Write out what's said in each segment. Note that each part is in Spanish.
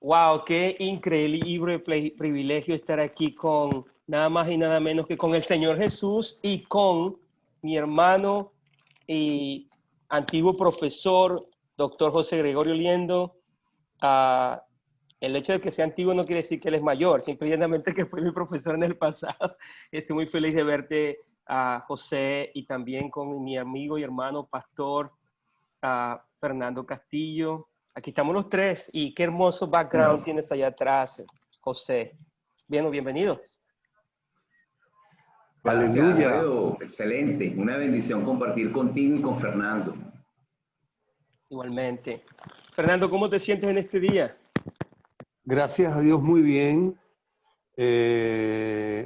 Wow, qué increíble privilegio estar aquí con nada más y nada menos que con el Señor Jesús y con mi hermano y antiguo profesor, doctor José Gregorio Liendo. Uh, el hecho de que sea antiguo no quiere decir que él es mayor, simplemente que fue mi profesor en el pasado. Estoy muy feliz de verte, José, y también con mi amigo y hermano pastor Fernando Castillo. Aquí estamos los tres y qué hermoso background tienes allá atrás, José. Bienvenidos. Gracias, Aleluya. Alfredo. Excelente. Una bendición compartir contigo y con Fernando. Igualmente. Fernando, ¿cómo te sientes en este día? Gracias a Dios, muy bien.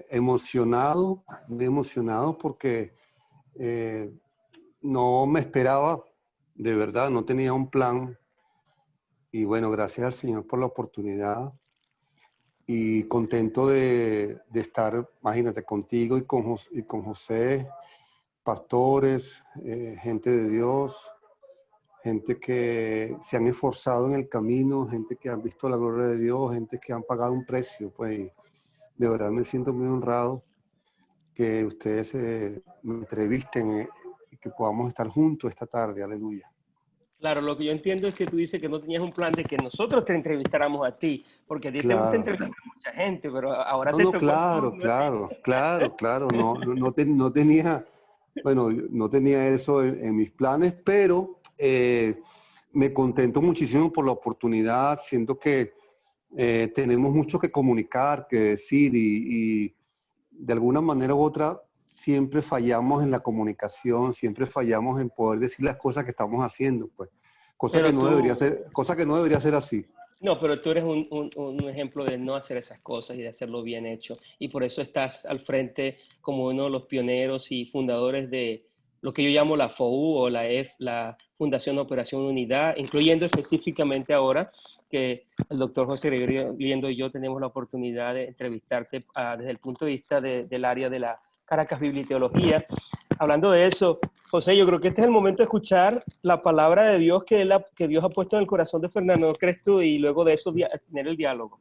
Emocionado, muy emocionado porque no me esperaba, de verdad, no tenía un plan. Y bueno, gracias al Señor por la oportunidad y contento de estar, imagínate, contigo y con José, pastores, gente de Dios, gente que se han esforzado en el camino, gente que han visto la gloria de Dios, gente que han pagado un precio. Pues de verdad me siento muy honrado que ustedes me entrevisten y que podamos estar juntos esta tarde. Aleluya. Claro, lo que yo entiendo es que tú dices que no tenías un plan de que nosotros te entrevistáramos a ti, porque a ti te gusta Claro. entrevistar a mucha gente, pero ahora te No, tocó el claro, turno a ti. claro. No tenía, bueno, no tenía eso en mis planes, pero me contento muchísimo por la oportunidad. Siento que tenemos mucho que comunicar, que decir y de alguna manera u otra siempre fallamos en la comunicación, siempre fallamos en poder decir las cosas que estamos haciendo, pues. Cosa que Pero no debería ser así. no, pero tú eres un ejemplo de no hacer esas cosas y de hacerlo bien hecho. Y por eso estás al frente como uno de los pioneros y fundadores de lo que yo llamo la FOU o la Fundación de Operación Unidad, incluyendo específicamente ahora que el doctor José Gregorio Liendo y yo tenemos la oportunidad de entrevistarte desde el punto de vista del área de la Caracas Biblioteología. Hablando de eso, José, yo creo que este es el momento de escuchar la palabra de Dios que Dios ha puesto en el corazón de Fernando, ¿no crees tú? Y luego de eso tener el diálogo.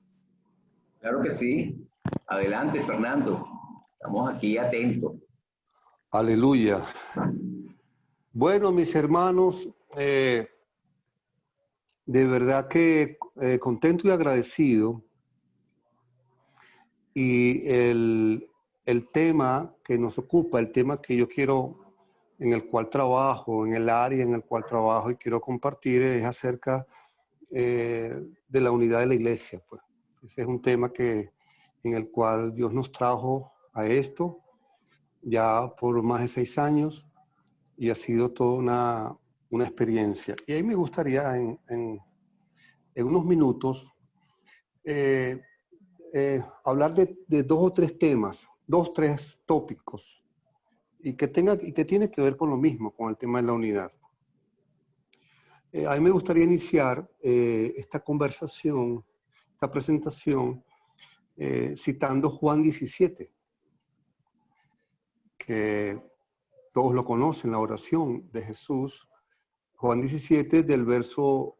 Claro que sí. Adelante, Fernando. Estamos aquí atentos. Aleluya. Bueno, mis hermanos, de verdad que contento y agradecido. Y el tema que nos ocupa, el tema que yo quiero, en el cual trabajo, en el área en el cual trabajo y quiero compartir es acerca de la unidad de la iglesia. Pues. Ese es un tema en el cual Dios nos trajo a esto ya por más de 6 años y ha sido toda una experiencia. Y ahí me gustaría en unos minutos hablar de 2 o 3 temas, 2 o 3 tópicos y que tiene que ver con lo mismo, con el tema de la unidad. A mí me gustaría iniciar esta conversación, esta presentación, citando Juan 17, que todos lo conocen, la oración de Jesús. Juan 17 del verso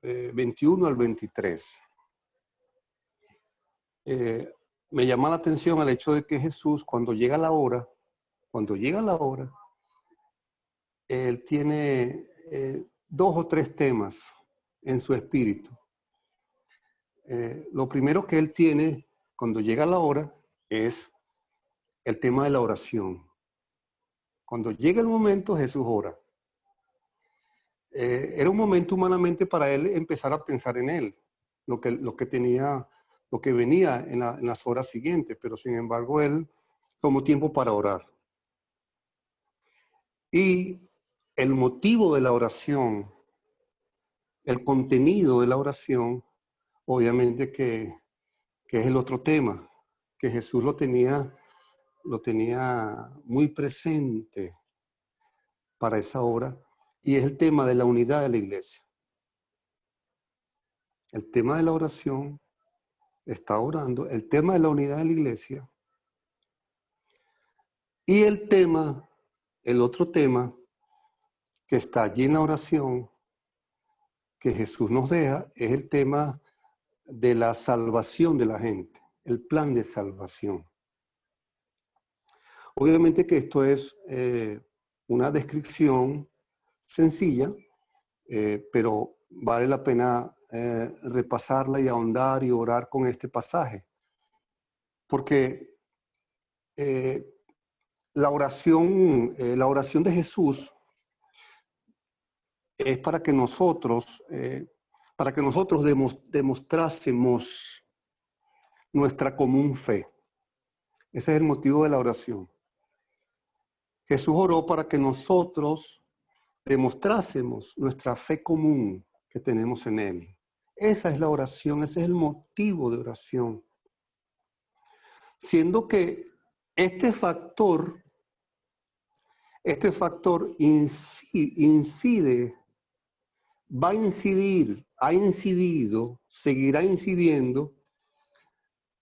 21 al 23. Me llama la atención el hecho de que Jesús, cuando llega la hora, él tiene 2 o 3 temas en su espíritu. Lo primero que él tiene cuando llega la hora es el tema de la oración. Cuando llega el momento, Jesús ora. Era un momento humanamente para él empezar a pensar en él, lo que venía en las horas siguientes, pero sin embargo él tomó tiempo para orar. Y el motivo de la oración, el contenido de la oración, obviamente que es el otro tema, que Jesús lo tenía muy presente para esa hora, y es el tema de la unidad de la iglesia. El tema de la oración, está orando, el tema de la unidad de la iglesia, y el otro tema que está allí en la oración, que Jesús nos deja, es el tema de la salvación de la gente, el plan de salvación. Obviamente que esto es una descripción sencilla, pero vale la pena repasarla y ahondar y orar con este pasaje. Porque la oración de Jesús es para que nosotros demostrásemos nuestra común fe. Ese es el motivo de la oración. Jesús oró para que nosotros demostrásemos nuestra fe común que tenemos en Él. Esa es la oración, ese es el motivo de oración. Siendo que este factor incide, va a incidir, ha incidido, seguirá incidiendo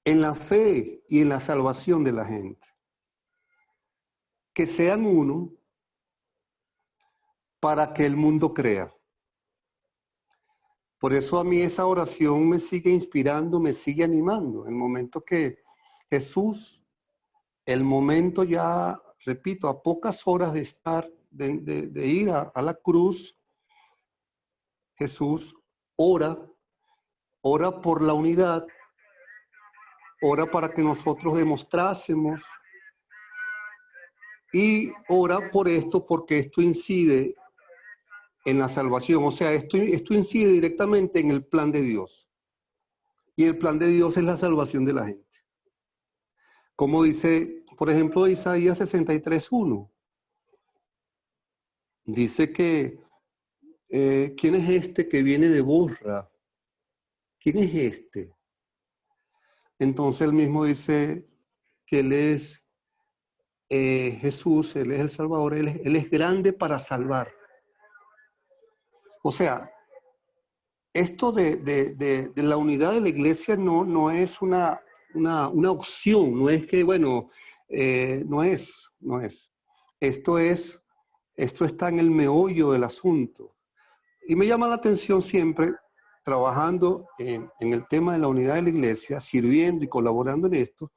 en la fe y en la salvación de la gente. Que sean uno para que el mundo crea. Por eso a mí esa oración me sigue inspirando, me sigue animando. El momento que Jesús, el momento ya, repito, a pocas horas de estar, de ir a la cruz, Jesús ora por la unidad, ora para que nosotros demostrásemos y ora por esto porque esto incide en la salvación. O sea, esto incide directamente en el plan de Dios. Y el plan de Dios es la salvación de la gente. Como dice, por ejemplo, Isaías 63:1. Dice que, ¿quién es este que viene de Borra? ¿Quién es este? Entonces él mismo dice que Él es Jesús, Él es el Salvador, Él es grande para salvar. O sea, esto de la unidad de la iglesia no es una opción, no es que, bueno, no es. Esto está en el meollo del asunto. Y me llama la atención siempre, trabajando en el tema de la unidad de la iglesia, sirviendo y colaborando en esto,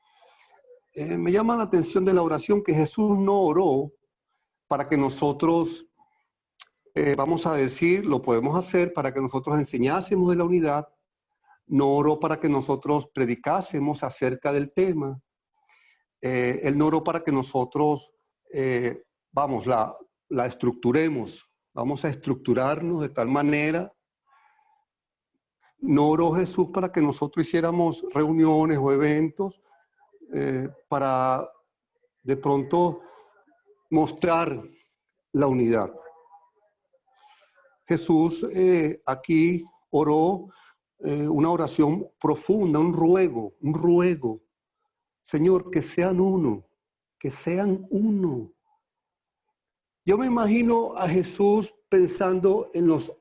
me llama la atención de la oración que Jesús no oró para que nosotros, vamos a decir, lo podemos hacer para que nosotros enseñásemos de la unidad, no oró para que nosotros predicásemos acerca del tema, Él no oró para que nosotros, la estructuremos, vamos a estructurarnos de tal manera. No oró Jesús para que nosotros hiciéramos reuniones o eventos para de pronto mostrar la unidad. Jesús aquí oró una oración profunda, un ruego. Señor, que sean uno, que sean uno. Yo me imagino a Jesús pensando en los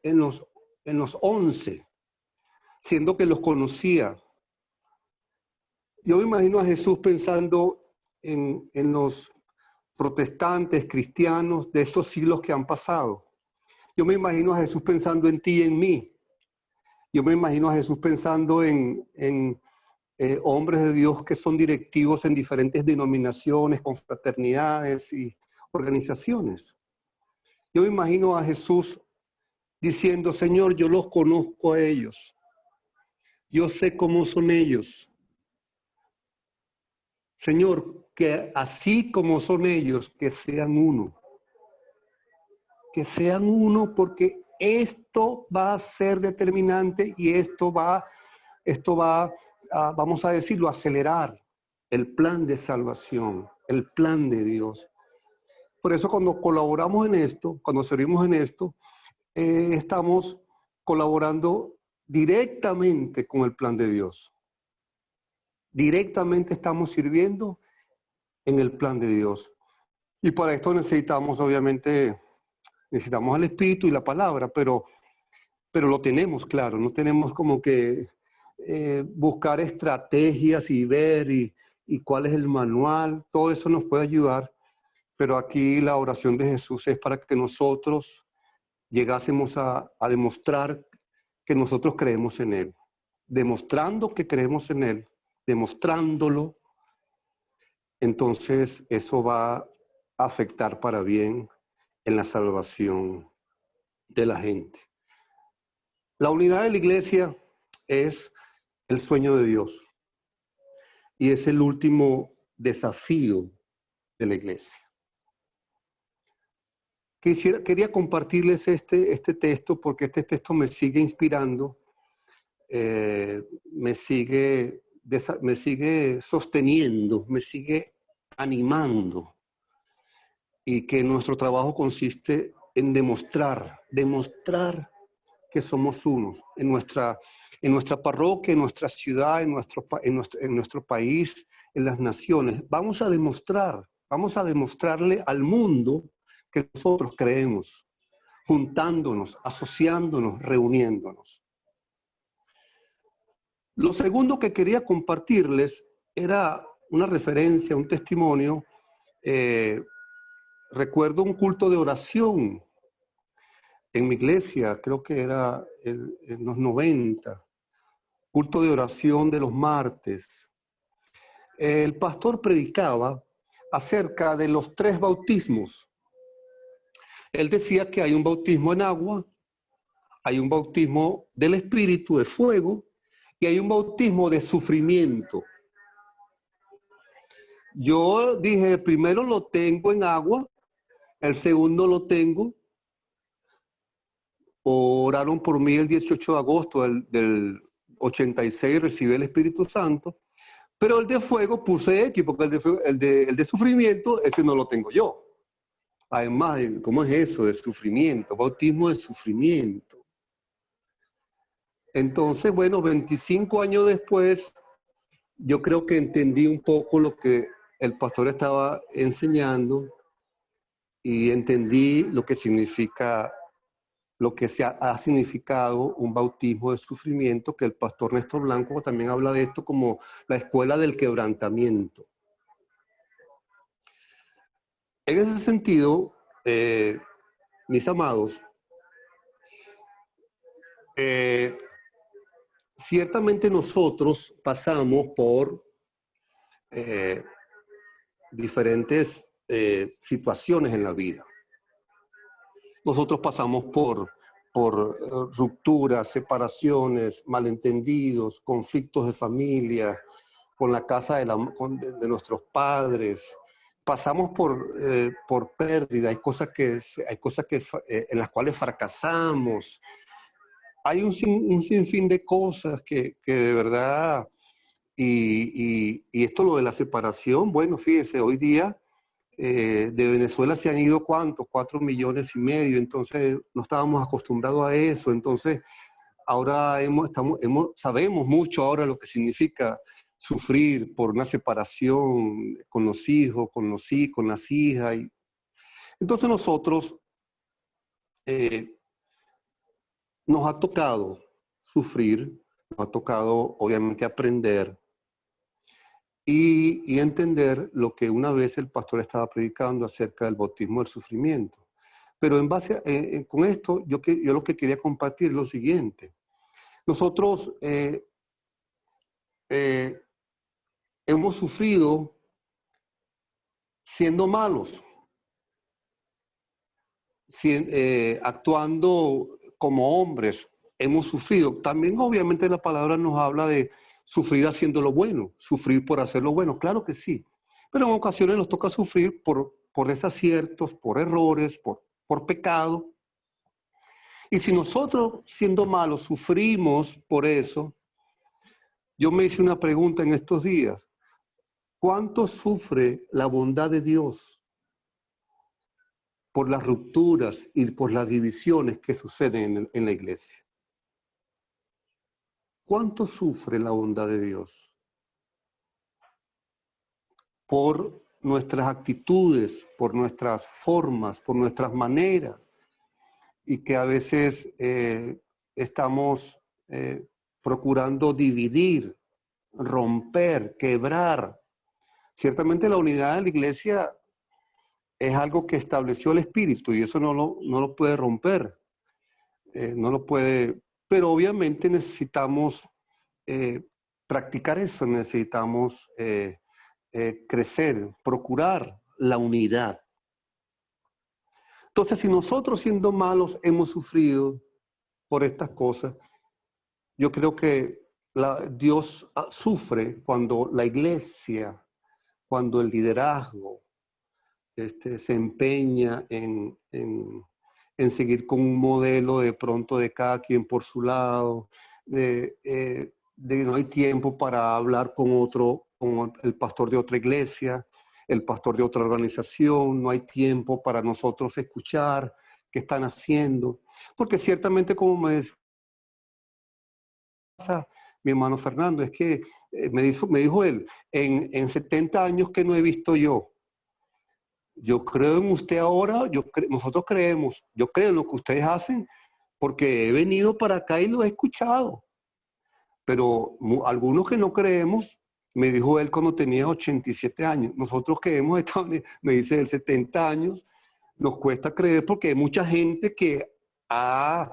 11, siendo que los conocía. Yo me imagino a Jesús pensando en los protestantes, cristianos de estos siglos que han pasado. Yo me imagino a Jesús pensando en ti y en mí. Yo me imagino a Jesús pensando en hombres de Dios que son directivos en diferentes denominaciones, confraternidades y organizaciones. Yo me imagino a Jesús diciendo, Señor, yo los conozco a ellos. Yo sé cómo son ellos. Señor, que así como son ellos, que sean uno. Que sean uno porque esto va a ser determinante y esto va a, vamos a decirlo, acelerar el plan de salvación, el plan de Dios. Por eso cuando colaboramos en esto, cuando servimos en esto, estamos colaborando directamente con el plan de Dios. Directamente estamos sirviendo en el plan de Dios. Y para esto necesitamos, obviamente, necesitamos el Espíritu y la palabra, pero lo tenemos claro, no tenemos como que buscar estrategias y ver y cuál es el manual, todo eso nos puede ayudar, pero aquí la oración de Jesús es para que nosotros llegásemos a demostrar que nosotros creemos en Él. demostrando que creemos en Él, demostrándolo, entonces eso va a afectar para bien en la salvación de la gente. La unidad de la iglesia es el sueño de Dios y es el último desafío de la iglesia. Quería compartirles este texto porque este texto me sigue inspirando, me sigue sosteniendo, me sigue animando, y que nuestro trabajo consiste en demostrar que somos unos en nuestra parroquia, en nuestra ciudad, en nuestro país, en las naciones. Vamos a demostrarle al mundo que nosotros creemos, juntándonos, asociándonos, reuniéndonos. Lo segundo que quería compartirles era una referencia, un testimonio. Recuerdo un culto de oración en mi iglesia, creo que era en los 90, culto de oración de los martes. El pastor predicaba acerca de los 3 bautismos. Él decía que hay un bautismo en agua, hay un bautismo del Espíritu de fuego y hay un bautismo de sufrimiento. Yo dije, el primero lo tengo en agua, el segundo lo tengo. Oraron por mí el 18 de agosto del 86, recibí el Espíritu Santo, pero el de fuego puse X, porque el de sufrimiento, ese no lo tengo yo. Además, ¿cómo es eso de sufrimiento? Bautismo de sufrimiento. Entonces, bueno, 25 años después, yo creo que entendí un poco lo que el pastor estaba enseñando y entendí lo que significa, lo que ha significado un bautismo de sufrimiento, que el pastor Néstor Blanco también habla de esto como la escuela del quebrantamiento. En ese sentido, mis amados, ciertamente nosotros pasamos por diferentes situaciones en la vida. Nosotros pasamos por rupturas, separaciones, malentendidos, conflictos de familia, con la casa de nuestros padres. Pasamos por pérdida, hay cosas en las cuales fracasamos. Hay un sinfín de cosas que de verdad, y esto lo de la separación, bueno, fíjese, hoy día de Venezuela se han ido ¿cuántos? 4,5 millones, entonces no estábamos acostumbrados a eso, entonces ahora sabemos mucho ahora lo que significa sufrir por una separación con los hijos, con las hijas. Entonces nosotros nos ha tocado sufrir, nos ha tocado obviamente aprender y entender lo que una vez el pastor estaba predicando acerca del bautismo del sufrimiento. Pero en base con esto, yo lo que quería compartir es lo siguiente. Nosotros hemos sufrido siendo malos, actuando como hombres, hemos sufrido. También obviamente la palabra nos habla de sufrir haciendo lo bueno, sufrir por hacer lo bueno, claro que sí. Pero en ocasiones nos toca sufrir por desaciertos, por errores, por pecado. Y si nosotros, siendo malos, sufrimos por eso, yo me hice una pregunta en estos días. ¿Cuánto sufre la bondad de Dios por las rupturas y por las divisiones que suceden en la iglesia? ¿Cuánto sufre la bondad de Dios por nuestras actitudes, por nuestras formas, por nuestras maneras? Y que a veces estamos procurando dividir, romper, quebrar. Ciertamente la unidad de la iglesia es algo que estableció el Espíritu y eso no lo puede romper, no lo puede, pero obviamente necesitamos practicar eso necesitamos crecer, procurar la unidad. Entonces, si nosotros siendo malos hemos sufrido por estas cosas, yo creo que Dios sufre cuando la iglesia, cuando el liderazgo se empeña en seguir con un modelo de pronto de cada quien por su lado, de no hay tiempo para hablar con el pastor de otra iglesia, el pastor de otra organización, no hay tiempo para nosotros escuchar qué están haciendo, porque ciertamente como me decía mi hermano Fernando, es que me dijo él, en 70 años que no he visto yo. Yo creo en usted ahora, nosotros creemos, yo creo en lo que ustedes hacen porque he venido para acá y lo he escuchado. Pero algunos que no creemos, me dijo él cuando tenía 87 años, nosotros que hemos estado, me dice él, 70 años, nos cuesta creer porque hay mucha gente que ha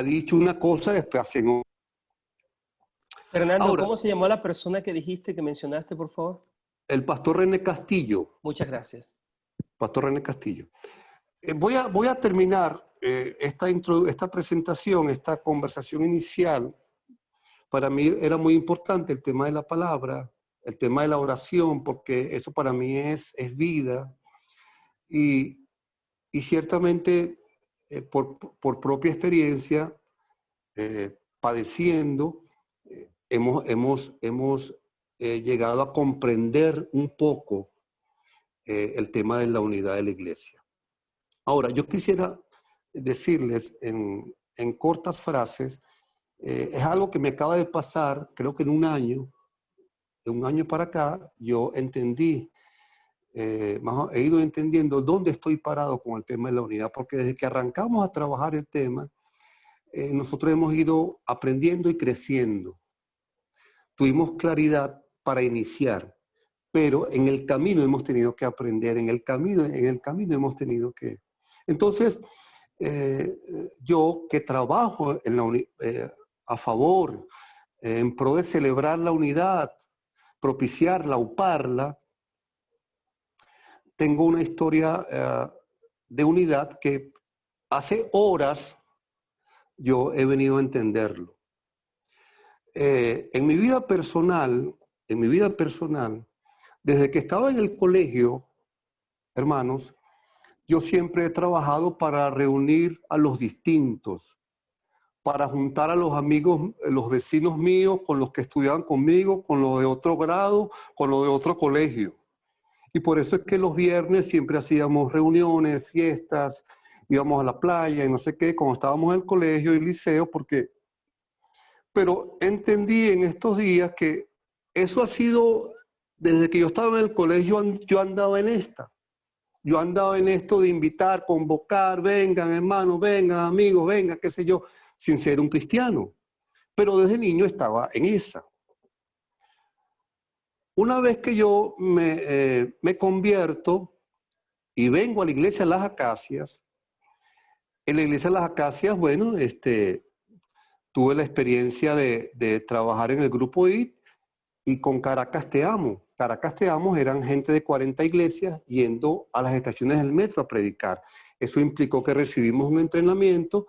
dicho una cosa y después hacen otra. Fernando, Ahora, ¿cómo se llamó la persona que dijiste, que mencionaste, por favor? el pastor René Castillo. Muchas gracias. Pastor René Castillo. Voy a terminar esta presentación, esta conversación inicial. Para mí era muy importante el tema de la palabra, el tema de la oración, porque eso para mí es vida. Y ciertamente, por propia experiencia, padeciendo, hemos llegado a comprender un poco el tema de la unidad de la iglesia. Ahora, yo quisiera decirles en cortas frases, es algo que me acaba de pasar, creo que de un año para acá, yo entendí, he ido entendiendo dónde estoy parado con el tema de la unidad, porque desde que arrancamos a trabajar el tema, nosotros hemos ido aprendiendo y creciendo. Tuvimos claridad para iniciar, pero en el camino hemos tenido que aprender, en el camino hemos tenido que... Entonces, yo que trabajo a favor, en pro de celebrar la unidad, propiciarla, auparla, tengo una historia de unidad que hace horas yo he venido a entenderlo. En mi vida personal, desde que estaba en el colegio, hermanos, yo siempre he trabajado para reunir a los distintos, para juntar a los amigos, los vecinos míos, con los que estudiaban conmigo, con los de otro grado, con los de otro colegio. Y por eso es que los viernes siempre hacíamos reuniones, fiestas, íbamos a la playa y no sé qué, cuando estábamos en el colegio y el liceo, pero entendí en estos días que eso ha sido, desde que yo estaba en el colegio, yo andaba en esta. Yo andaba en esto de invitar, convocar, vengan hermanos, vengan amigos, vengan, qué sé yo, sin ser un cristiano. Pero desde niño estaba en esa. Una vez que yo me convierto y vengo a la iglesia de las Acacias, en la iglesia de las Acacias, bueno, tuve la experiencia de trabajar en el grupo IT y con Caracas Te Amo. Caracas Te Amo eran gente de 40 iglesias yendo a las estaciones del metro a predicar. Eso implicó que recibimos un entrenamiento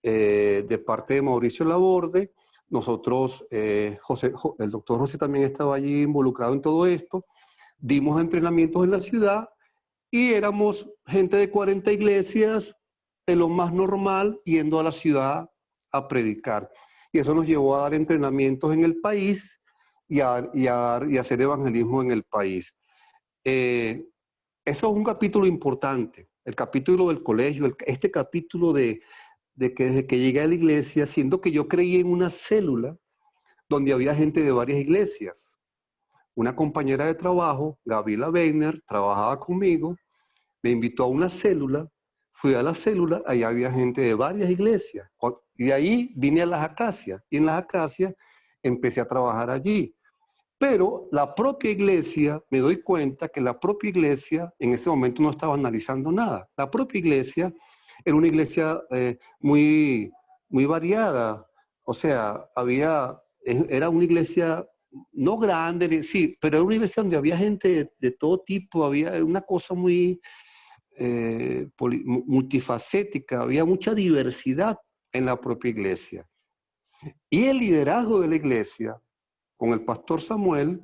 de parte de Mauricio Laborde. Nosotros, el doctor José también estaba allí involucrado en todo esto. Dimos entrenamientos en la ciudad y éramos gente de 40 iglesias, de lo más normal, yendo a la ciudad a predicar. Y eso nos llevó a dar entrenamientos en el país y a hacer evangelismo en el país. Eso es un capítulo importante, el capítulo del colegio, este capítulo de que desde que llegué a la iglesia, siendo que yo creí en una célula donde había gente de varias iglesias. Una compañera de trabajo, Gabriela Weiner, trabajaba conmigo, me invitó a una célula, fui a la célula, allá había gente de varias iglesias. Y de ahí vine a las Acacias, y en las Acacias empecé a trabajar allí. Pero la propia iglesia, me doy cuenta que la propia iglesia en ese momento no estaba analizando nada. La propia iglesia era una iglesia muy variada. O sea, había era una iglesia no grande, sí, pero era una iglesia donde había gente de todo tipo, había una cosa muy multifacética, había mucha diversidad en la propia iglesia. Y el liderazgo de la iglesia, con el pastor Samuel,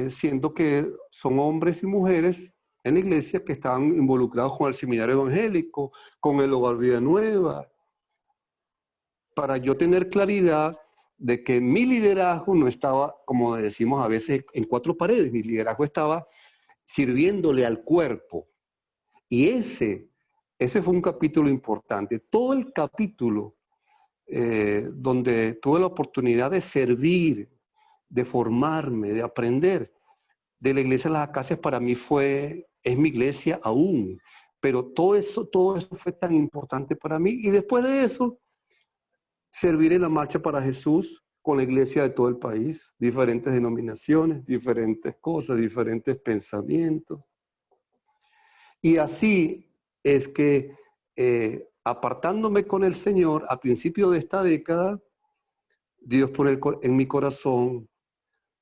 siendo que son hombres y mujeres en la iglesia que estaban involucrados con el seminario evangélico, con el Hogar Vida Nueva, para yo tener claridad de que mi liderazgo no estaba, como decimos a veces, en cuatro paredes. Mi liderazgo estaba sirviéndole al cuerpo. Y ese fue un capítulo importante. Todo el capítulo donde tuve la oportunidad de servir, de formarme, de aprender, de la iglesia de las Acacias para mí es mi iglesia aún. Pero todo eso fue tan importante para mí. Y después de eso, servir en la Marcha para Jesús con la iglesia de todo el país, diferentes denominaciones, diferentes cosas, diferentes pensamientos. Y así es que, apartándome con el Señor, a principio de esta década, Dios pone en mi corazón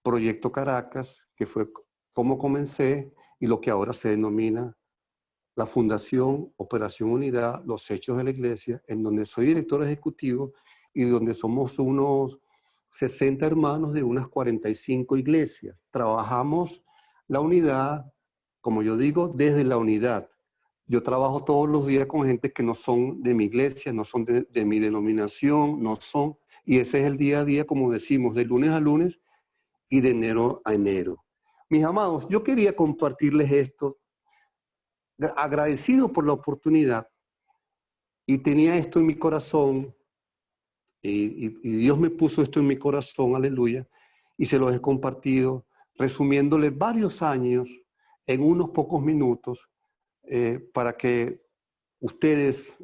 Proyecto Caracas, que fue como comencé y lo que ahora se denomina la Fundación Operación Unidad, los Hechos de la Iglesia, en donde soy director ejecutivo y donde somos unos 60 hermanos de unas 45 iglesias. Trabajamos la unidad, como yo digo, desde la unidad. Yo trabajo todos los días con gente que no son de mi iglesia, no son de mi denominación, no son, y ese es el día a día, como decimos, de lunes a lunes y de enero a enero. Mis amados, yo quería compartirles esto, agradecido por la oportunidad, y tenía esto en mi corazón, y Dios me puso esto en mi corazón, aleluya, y se los he compartido, resumiéndole varios años en unos pocos minutos, para que ustedes,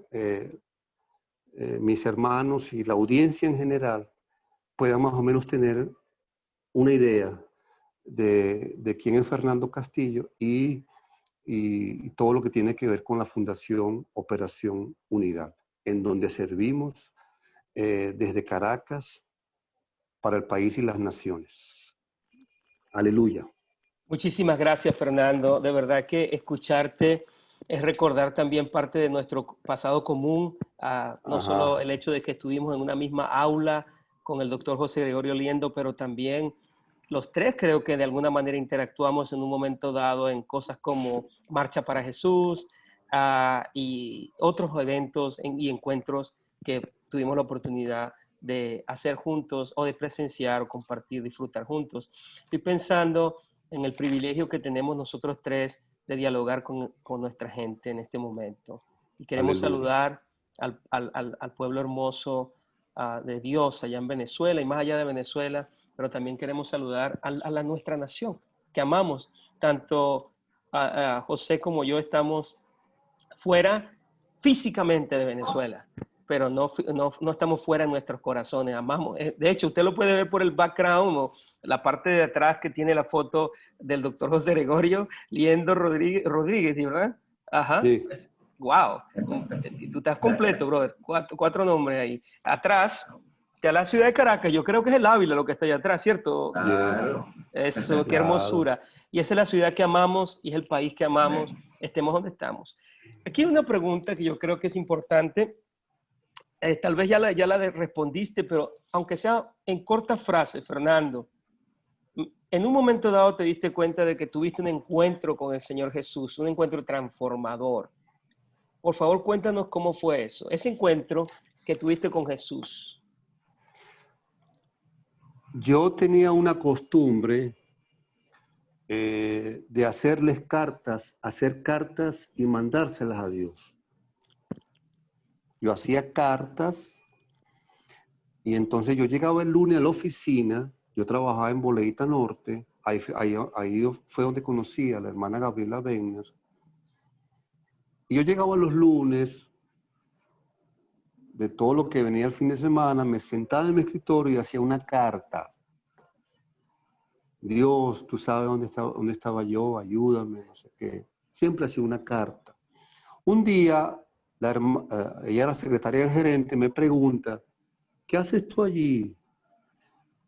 mis hermanos y la audiencia en general, puedan más o menos tener una idea de quién es Fernando Castillo y todo lo que tiene que ver con la Fundación Operación Unidad, en donde servimos desde Caracas para el país y las naciones. Aleluya. Muchísimas gracias, Fernando. De verdad que escucharte es recordar también parte de nuestro pasado común, no solo el hecho de que estuvimos en una misma aula con el doctor José Gregorio Liendo, pero también los tres creo que de alguna manera interactuamos en un momento dado en cosas como Marcha para Jesús y otros eventos y encuentros que tuvimos la oportunidad de hacer juntos o de presenciar o compartir, disfrutar juntos. Estoy pensando en el privilegio que tenemos nosotros tres de dialogar con nuestra gente en este momento. Y queremos saludar al pueblo hermoso de Dios allá en Venezuela y más allá de Venezuela, pero también queremos saludar a nuestra nación, que amamos. Tanto José como yo estamos fuera físicamente de Venezuela, pero no estamos fuera en nuestros corazones, amamos. De hecho, usted lo puede ver por el background o la parte de atrás que tiene la foto del doctor José Gregorio Liendo Rodríguez, ¿verdad? Ajá. Sí. Wow. Tú estás completo, brother. Cuatro nombres ahí. Atrás, que a la ciudad de Caracas, yo creo que es el Ávila lo que está allá atrás, ¿cierto? Claro. Eso, qué hermosura. Y esa es la ciudad que amamos y es el país que amamos, estemos donde estamos. Aquí hay una pregunta que yo creo que es importante. Tal vez ya la respondiste, pero aunque sea en corta frase, Fernando, en un momento dado te diste cuenta de que tuviste un encuentro con el Señor Jesús, un encuentro transformador. Por favor, cuéntanos cómo fue eso, ese encuentro que tuviste con Jesús. Yo tenía una costumbre de hacer cartas y mandárselas a Dios. Yo hacía cartas y entonces yo llegaba el lunes a la oficina, yo trabajaba en Boleita Norte, ahí fue donde conocí a la hermana Gabriela Benner. Y yo llegaba los lunes, de todo lo que venía el fin de semana, me sentaba en mi escritorio y hacía una carta. Dios, tú sabes dónde estaba yo, ayúdame, no sé qué. Siempre hacía una carta. Un día, ella era secretaria del gerente, me pregunta, ¿qué haces tú allí?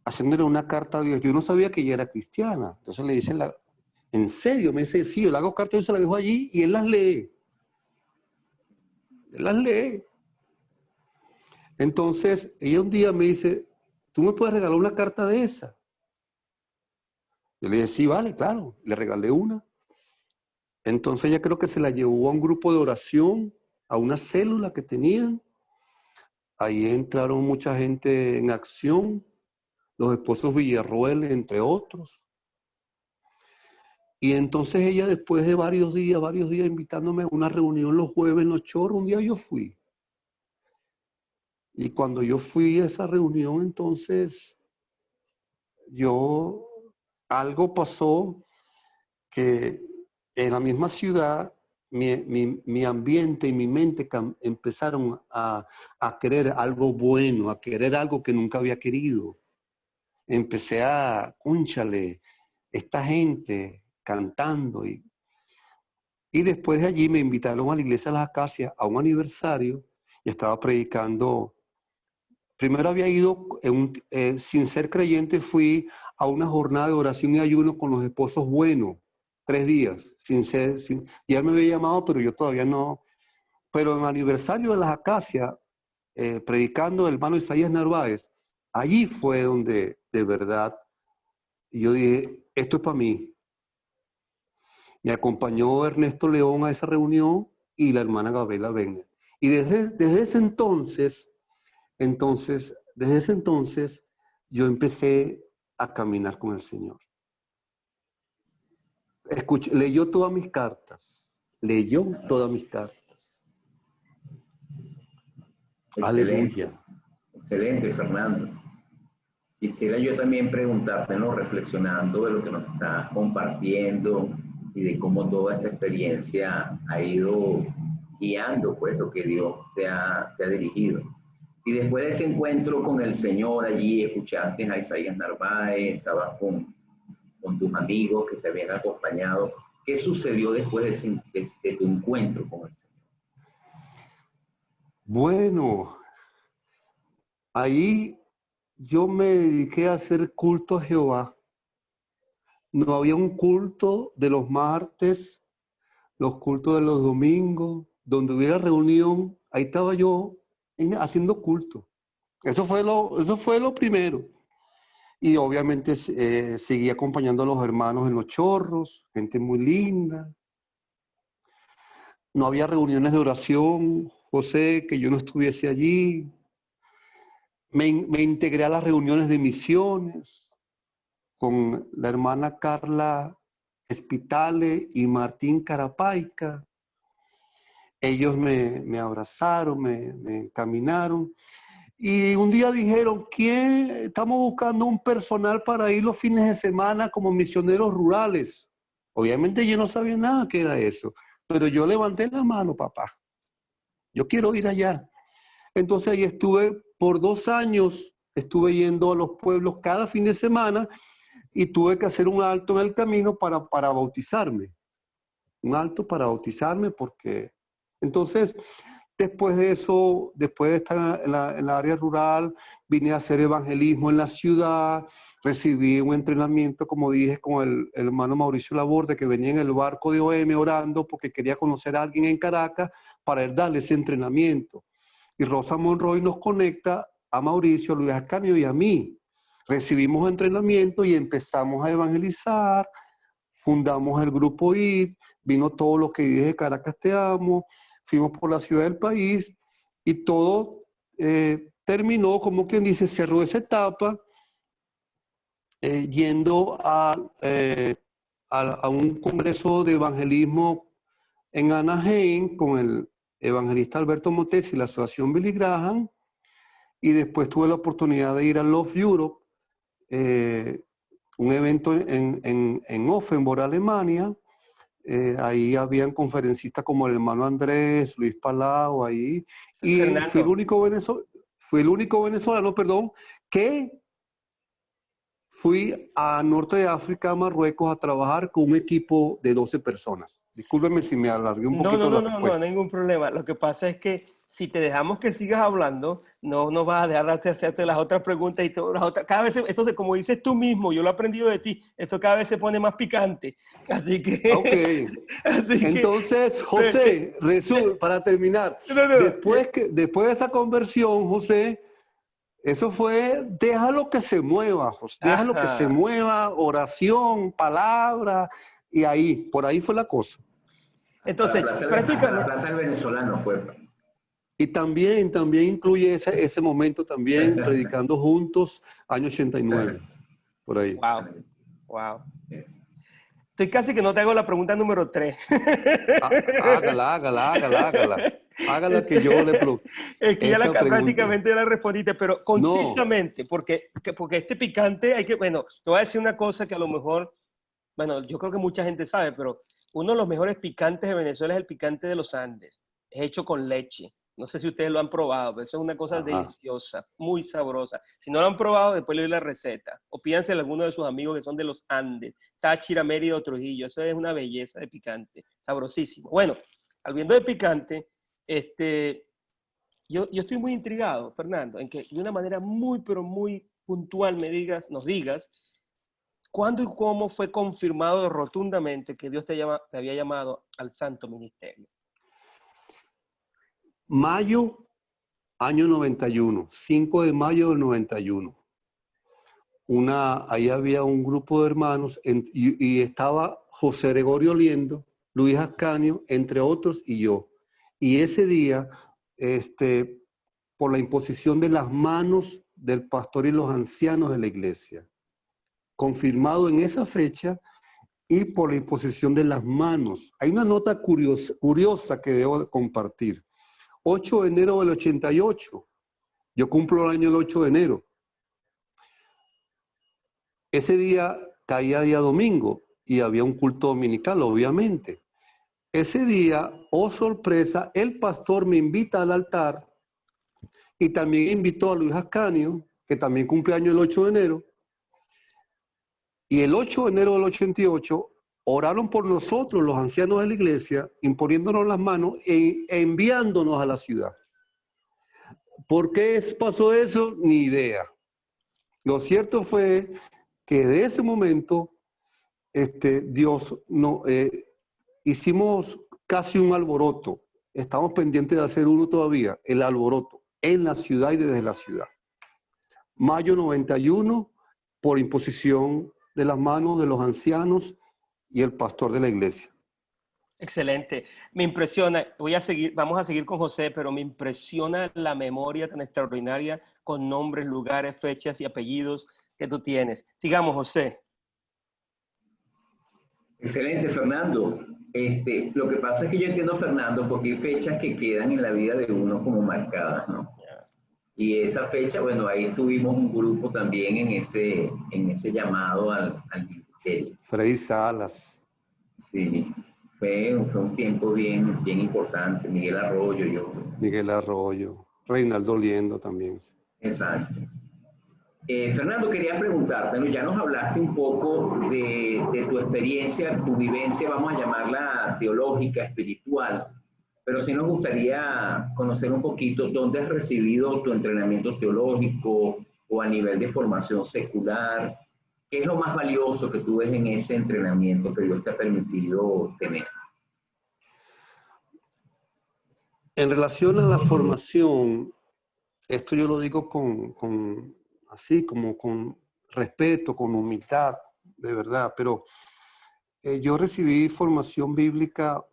haciéndole una carta a Dios. Yo no sabía que ella era cristiana. Entonces le dicen, ¿en serio? Me dice, sí, yo le hago carta y yo se la dejo allí y él las lee. Él las lee. Entonces, ella un día me dice, ¿tú me puedes regalar una carta de esa? Yo le dije, sí, vale, claro. Le regalé una. Entonces ella creo que se la llevó a un grupo de oración, a una célula que tenían. Ahí entraron mucha gente en acción, los esposos Villarroel, entre otros. Y entonces ella, después de varios días invitándome a una reunión los jueves en Los Chorros, un día yo fui. Y cuando yo fui a esa reunión, entonces algo pasó que en la misma ciudad mi ambiente y mi mente empezaron a querer algo bueno, a querer algo que nunca había querido. Empecé cónchale, esta gente cantando. Y después de allí me invitaron a la iglesia de las Acacias a un aniversario y estaba predicando. Primero había ido, sin ser creyente, fui a una jornada de oración y ayuno con los esposos buenos, 3 días, y él me había llamado, pero yo todavía no. Pero en el aniversario de las Acacias, predicando el hermano Isaías Narváez, allí fue donde de verdad yo dije, esto es para mí. Me acompañó Ernesto León a esa reunión y la hermana Gabriela Wegner. Y desde ese entonces, yo empecé a caminar con el Señor. Leyó todas mis cartas. Excelente, Aleluya. excelente, Fernando. Quisiera yo también preguntarte, ¿no? Reflexionando de lo que nos estás compartiendo y de cómo toda esta experiencia ha ido guiando, pues, lo que Dios te ha dirigido. Y después de ese encuentro con el Señor allí, escuchaste a Isaías Narváez, estabas con tus amigos que te habían acompañado. ¿Qué sucedió después de tu encuentro con el Señor? Bueno, ahí yo me dediqué a hacer culto a Jehová. No había un culto de los martes, los cultos de los domingos, donde hubiera reunión, ahí estaba yo haciendo culto. Eso fue lo primero. Y obviamente seguí acompañando a los hermanos en Los Chorros, gente muy linda. No había reuniones de oración, José, que yo no estuviese allí. Me integré a las reuniones de misiones con la hermana Carla Espitale y Martín Carapaica. Ellos me abrazaron, me encaminaron. Y un día dijeron, estamos buscando un personal para ir los fines de semana como misioneros rurales. Obviamente yo no sabía nada que era eso, pero yo levanté la mano, papá. Yo quiero ir allá. Entonces ahí estuve por 2 años, estuve yendo a los pueblos cada fin de semana y tuve que hacer un alto en el camino para bautizarme. Un alto para bautizarme porque... Entonces, después de eso, después de estar en la área rural, vine a hacer evangelismo en la ciudad, recibí un entrenamiento, como dije, con el hermano Mauricio Laborde, que venía en el barco de OM orando porque quería conocer a alguien en Caracas para él darle ese entrenamiento. Y Rosa Monroy nos conecta a Mauricio, a Luis Ascanio y a mí. Recibimos entrenamiento y empezamos a evangelizar, fundamos el grupo ID, vino todo lo que dije, Caracas Te Amo, fuimos por la ciudad del país y todo terminó, como quien dice, cerró esa etapa yendo a un congreso de evangelismo en Anaheim con el evangelista Alberto Motes y la asociación Billy Graham, y después tuve la oportunidad de ir a Love Europe, un evento en Offenburg, Alemania. Ahí habían conferencistas como el hermano Andrés, Luis Palau, ahí. Y Fernando, fui el único venezolano, que fui a Norte de África, a Marruecos, a trabajar con un equipo de 12 personas. Discúlpeme si me alargué un poquito la no, respuesta. ningún problema. Lo que pasa es que si te dejamos que sigas hablando, no nos vas a dejar de hacerte las otras preguntas y todas las otras. Cada vez, entonces, como dices tú mismo, yo lo he aprendido de ti, esto cada vez se pone más picante. Así Ok. que, así que, Entonces, José, para terminar, no, no, después de esa conversión, José, eso fue, déjalo que se mueva, José, déjalo que se ajá. mueva, oración, palabra, y ahí, por ahí fue la cosa. Entonces, Hasta la prácticamente, Plaza del Venezolano fue. Y también incluye ese momento también, predicando juntos, año 89, por ahí. wow, wow. Estoy casi que no te hago la pregunta número 3. Hágala. Hágala que yo le Es que ya esta pregunta. prácticamente ya la respondiste, pero No, concisamente, porque este picante hay que, bueno, te voy a decir una cosa que a lo mejor, bueno, yo creo que mucha gente sabe, pero uno de los mejores picantes de Venezuela es el picante de los Andes. Es hecho con leche. No sé si ustedes lo han probado, pero eso es una cosa ajá. deliciosa, muy sabrosa. Si no lo han probado, después le doy la receta. O pídanse a alguno de sus amigos que son de los Andes. Táchira, Mérida o Trujillo. Eso es una belleza de picante. Sabrosísimo. Bueno, habiendo de picante, yo estoy muy intrigado, Fernando, en que de una manera muy, pero muy puntual nos digas cuándo y cómo fue confirmado rotundamente que Dios te había llamado al santo ministerio. Mayo, año 91, 5 de mayo del 91. Ahí había un grupo de hermanos y estaba José Gregorio Liendo, Luis Ascanio, entre otros, y yo. Y ese día, por la imposición de las manos del pastor y los ancianos de la iglesia, confirmado en esa fecha y por la imposición de las manos. Hay una nota curiosa que debo de compartir. 8 de enero del 88. Yo cumplo el año el 8 de enero. Ese día caía día domingo y había un culto dominical, obviamente. Ese día, oh sorpresa, el pastor me invita al altar y también invitó a Luis Ascanio, que también cumple año el 8 de enero. Y el 8 de enero del 88 oraron por nosotros, los ancianos de la iglesia, imponiéndonos las manos e enviándonos a la ciudad. ¿Por qué pasó eso? Ni idea. Lo cierto fue que de ese momento Dios no, hicimos casi un alboroto. Estamos pendientes de hacer uno todavía, el alboroto, en la ciudad y desde la ciudad. Mayo 91, por imposición de las manos de los ancianos y el pastor de la iglesia. Excelente. Me impresiona, vamos a seguir con José, pero me impresiona la memoria tan extraordinaria con nombres, lugares, fechas y apellidos que tú tienes. Sigamos, José. Excelente, Fernando. Lo que pasa es que yo entiendo, Fernando, porque hay fechas que quedan en la vida de uno como marcadas, ¿no? Y esa fecha, bueno, ahí tuvimos un grupo también en ese llamado al ministerio. Freddy Salas. Sí, fue un tiempo bien importante. Miguel Arroyo, yo. Miguel Arroyo, Reinaldo Liendo también. Exacto. Fernando, quería preguntarte, ¿no? Ya nos hablaste un poco de tu experiencia, tu vivencia, vamos a llamarla teológica, espiritual, pero sí nos gustaría conocer un poquito dónde has recibido tu entrenamiento teológico o a nivel de formación secular. ¿Qué es lo más valioso que tú ves en ese entrenamiento que Dios te ha permitido tener? En relación a la formación, esto yo lo digo así como con respeto, con humildad, de verdad, pero yo recibí formación bíblica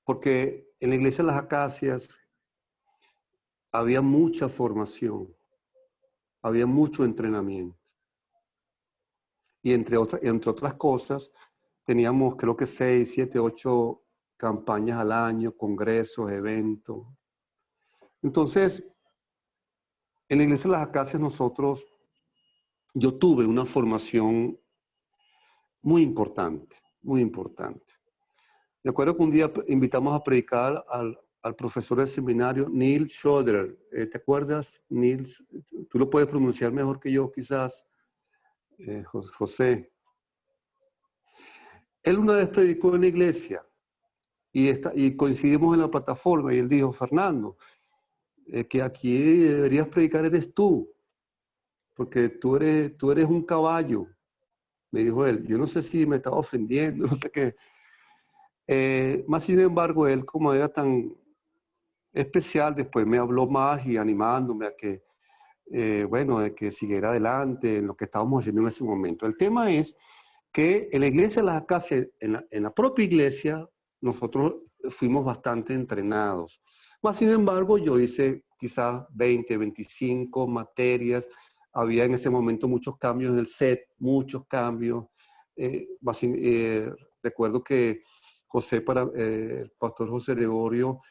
porque en la iglesia de las Acacias había mucha formación, había mucho entrenamiento. Y entre otras cosas, teníamos creo que 6, 7, 8 campañas al año, congresos, eventos. Entonces, en la iglesia de las Acacias yo tuve una formación muy importante, muy importante. Me acuerdo que un día invitamos a predicar al profesor del seminario, Neil Schroeder. ¿Te acuerdas, Neil? Tú lo puedes pronunciar mejor que yo, quizás, José. Él una vez predicó en la iglesia y coincidimos en la plataforma y él dijo, Fernando, que aquí deberías predicar eres tú, porque tú eres un caballo, me dijo él. Yo no sé si me estaba ofendiendo, no sé qué. Más sin embargo, él como era tan especial, después me habló más y animándome a que, bueno, de que siguiera adelante en lo que estábamos haciendo en ese momento. El tema es que en la iglesia de las Acacias, en la propia iglesia, nosotros fuimos bastante entrenados. Más sin embargo, yo hice quizás 20, 25 materias. Había en ese momento muchos cambios en el set, muchos cambios. Recuerdo que el pastor José Gregorio,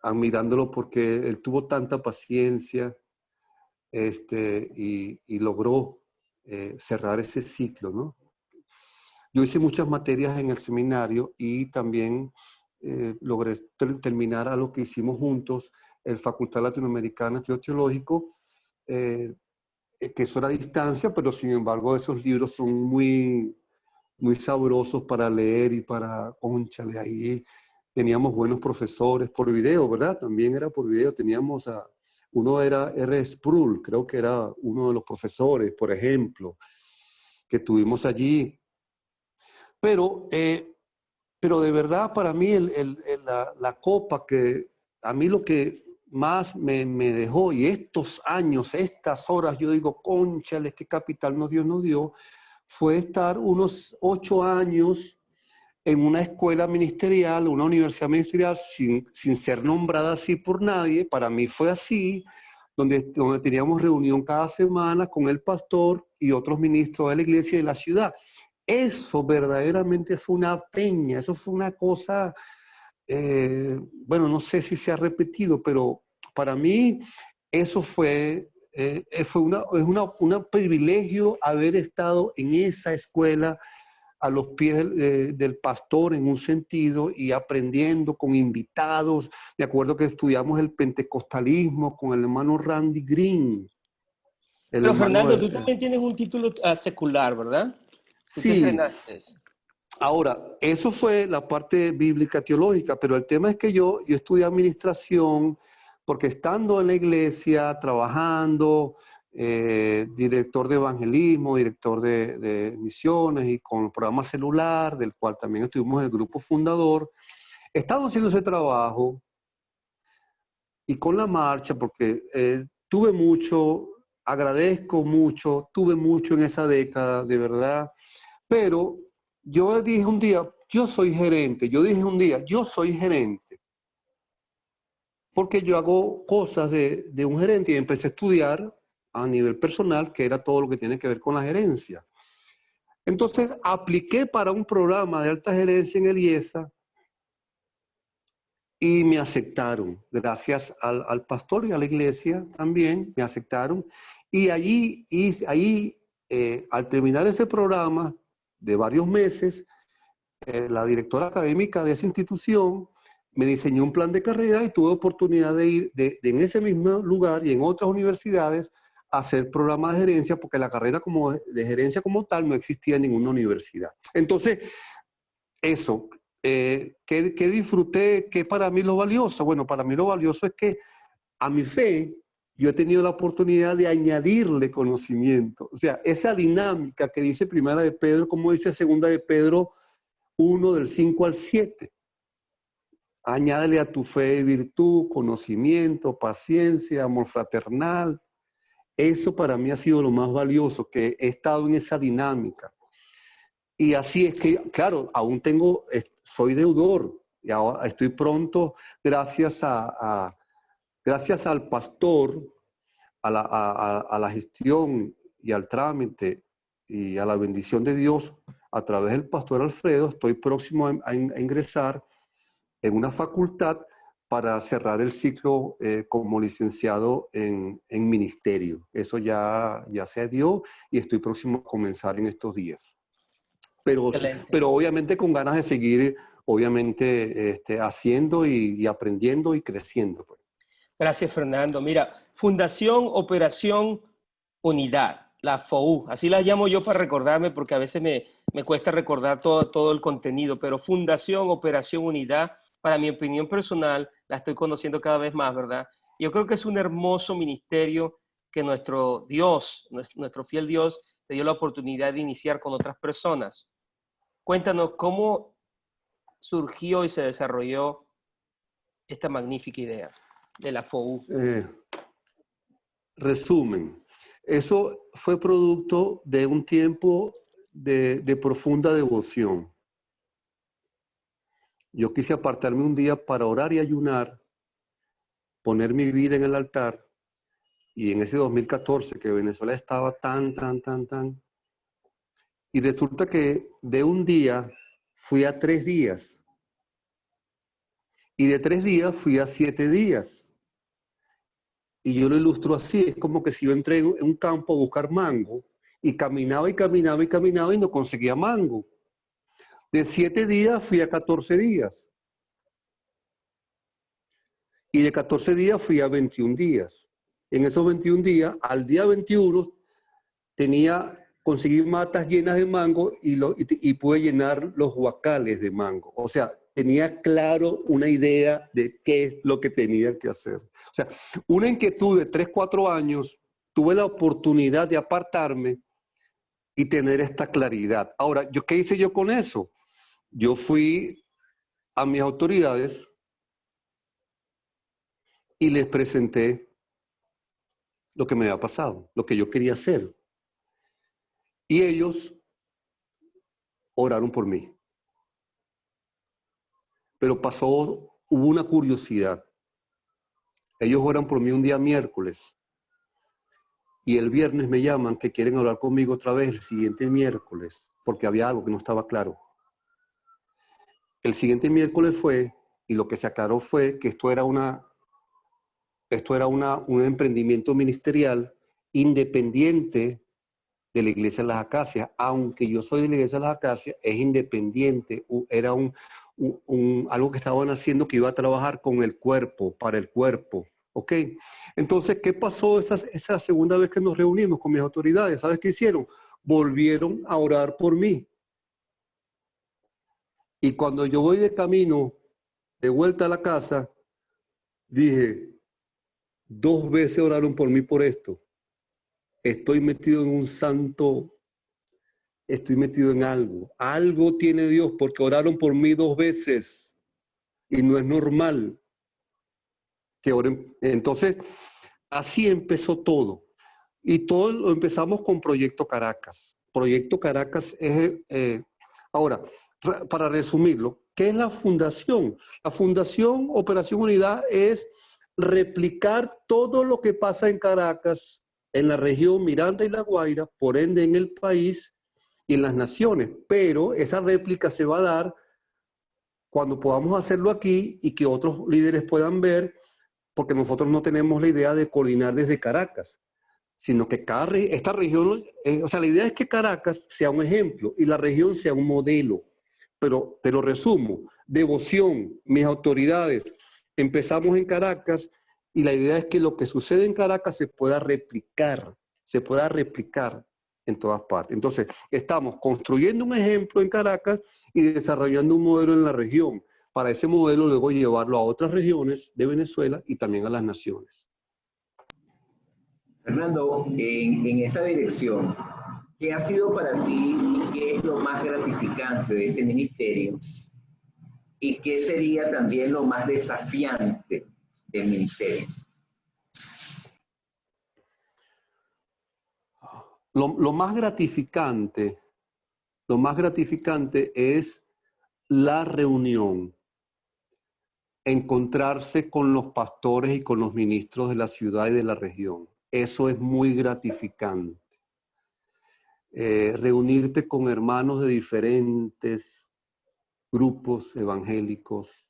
admirándolo porque él tuvo tanta paciencia y logró cerrar ese ciclo, ¿no? Yo hice muchas materias en el seminario y también logré terminar a lo que hicimos juntos, el Facultad Latinoamericana de Estudio Teológico, que eso era a distancia, pero sin embargo esos libros son muy, muy sabrosos para leer y para, cónchale, ahí teníamos buenos profesores por video, ¿verdad? También era por video, teníamos uno era R. Sproul, creo que era uno de los profesores, por ejemplo, que tuvimos allí. Pero de verdad para mí la copa que a mí lo que más me dejó, y estos años, estas horas, yo digo, cónchale, qué capital Dios nos dio, fue estar unos 8 años en una escuela ministerial, una universidad ministerial, sin ser nombrada así por nadie. Para mí fue así, donde teníamos reunión cada semana con el pastor y otros ministros de la iglesia de la ciudad. Eso verdaderamente fue una peña, eso fue una cosa, bueno, no sé si se ha repetido, pero para mí eso fue un privilegio haber estado en esa escuela a los pies del pastor en un sentido y aprendiendo con invitados. Me acuerdo que estudiamos el pentecostalismo con el hermano Randy Green. Pero Fernando, tú también tienes un título secular, ¿verdad? ¿Tú qué Sí. entrenaste? Ahora, eso fue la parte bíblica teológica, pero el tema es que yo estudié administración porque estando en la iglesia, trabajando, director de evangelismo, director de misiones y con el programa celular, del cual también estuvimos en el grupo fundador, estando haciendo ese trabajo y con la marcha, porque agradezco mucho, tuve mucho en esa década, de verdad, pero yo dije un día, yo soy gerente, porque yo hago cosas de un gerente y empecé a estudiar a nivel personal, que era todo lo que tiene que ver con la gerencia. Entonces apliqué para un programa de alta gerencia en el IESA y me aceptaron, gracias al pastor y a la iglesia también me aceptaron. Y al terminar ese programa de varios meses, la directora académica de esa institución me diseñó un plan de carrera y tuve oportunidad de ir en ese mismo lugar y en otras universidades a hacer programas de gerencia, porque la carrera de gerencia como tal no existía en ninguna universidad. Entonces, eso, ¿qué disfruté? ¿Qué para mí lo valioso? Bueno, para mí lo valioso es que a mi fe yo he tenido la oportunidad de añadirle conocimiento. O sea, esa dinámica que dice Primera de Pedro, como dice Segunda de Pedro 1 del 5 al 7. Añádele a tu fe virtud, conocimiento, paciencia, amor fraternal. Eso para mí ha sido lo más valioso, que he estado en esa dinámica. Y así es que, claro, aún soy deudor y ahora estoy pronto, gracias al pastor, a la gestión y al trámite y a la bendición de Dios a través del pastor Alfredo, estoy próximo a ingresar en una facultad para cerrar el ciclo como licenciado en ministerio. Eso ya se dio y estoy próximo a comenzar en estos días. Pero obviamente con ganas de seguir, obviamente, haciendo y aprendiendo y creciendo. Pues. Gracias, Fernando. Mira, Fundación Operación Unidad, la FOU, así la llamo yo para recordarme porque a veces me cuesta recordar todo el contenido, pero Fundación Operación Unidad, para mi opinión personal, la estoy conociendo cada vez más, ¿verdad? Yo creo que es un hermoso ministerio que nuestro Dios, nuestro fiel Dios, te dio la oportunidad de iniciar con otras personas. Cuéntanos cómo surgió y se desarrolló esta magnífica idea de la FOU. Resumen, eso fue producto de un tiempo de profunda devoción. Yo quise apartarme un día para orar y ayunar, poner mi vida en el altar, y en ese 2014 que Venezuela estaba tan, y resulta que de un día fui a 3 días, y de 3 días fui a 7 días. Y yo lo ilustro así, es como que si yo entré en un campo a buscar mango, y caminaba y caminaba y caminaba y no conseguía mango. De 7 días fui a 14 días. Y de 14 días fui a 21 días. En esos 21 días, al día 21, conseguí matas llenas de mango y pude llenar los huacales de mango. O sea, tenía claro una idea de qué es lo que tenía que hacer. O sea, una inquietud de 3, 4 años, tuve la oportunidad de apartarme y tener esta claridad. Ahora, ¿qué hice yo con eso? Yo fui a mis autoridades y les presenté lo que me había pasado, lo que yo quería hacer. Y ellos oraron por mí. Pero hubo una curiosidad. Ellos oran por mí un día miércoles y el viernes me llaman que quieren hablar conmigo otra vez el siguiente miércoles porque había algo que no estaba claro. El siguiente miércoles fue, y lo que se aclaró fue que esto era un emprendimiento ministerial independiente de la Iglesia de las Acacias. Aunque yo soy de la Iglesia de las Acacias, es independiente, era algo que estaban haciendo, que iba a trabajar con el cuerpo, para el cuerpo. ¿Ok? Entonces, ¿qué pasó esa segunda vez que nos reunimos con mis autoridades? ¿Sabes qué hicieron? Volvieron a orar por mí. Y cuando yo voy de camino, de vuelta a la casa, dije, 2 veces oraron por mí por esto. Estoy metido en algo. Algo tiene Dios, porque oraron por mí 2 veces. Y no es normal que oren. Entonces, así empezó todo. Y todo lo empezamos con Proyecto Caracas. Proyecto Caracas es... ahora, para resumirlo, ¿qué es la fundación? La Fundación Operación Unidad es replicar todo lo que pasa en Caracas, en la región Miranda y La Guaira, por ende en el país y en las naciones. Pero esa réplica se va a dar cuando podamos hacerlo aquí y que otros líderes puedan ver, porque nosotros no tenemos la idea de coordinar desde Caracas, sino que esta región, o sea, la idea es que Caracas sea un ejemplo y la región sea un modelo. Pero te lo resumo, devoción, mis autoridades, empezamos en Caracas y la idea es que lo que sucede en Caracas se pueda replicar en todas partes. Entonces, estamos construyendo un ejemplo en Caracas y desarrollando un modelo en la región. Para ese modelo luego llevarlo a otras regiones de Venezuela y también a las naciones. Fernando, en esa dirección, ¿qué ha sido para ti y qué es lo más gratificante de este ministerio? ¿Y qué sería también lo más desafiante del ministerio? Lo más gratificante es la reunión, encontrarse con los pastores y con los ministros de la ciudad y de la región. Eso es muy gratificante. Reunirte con hermanos de diferentes grupos evangélicos.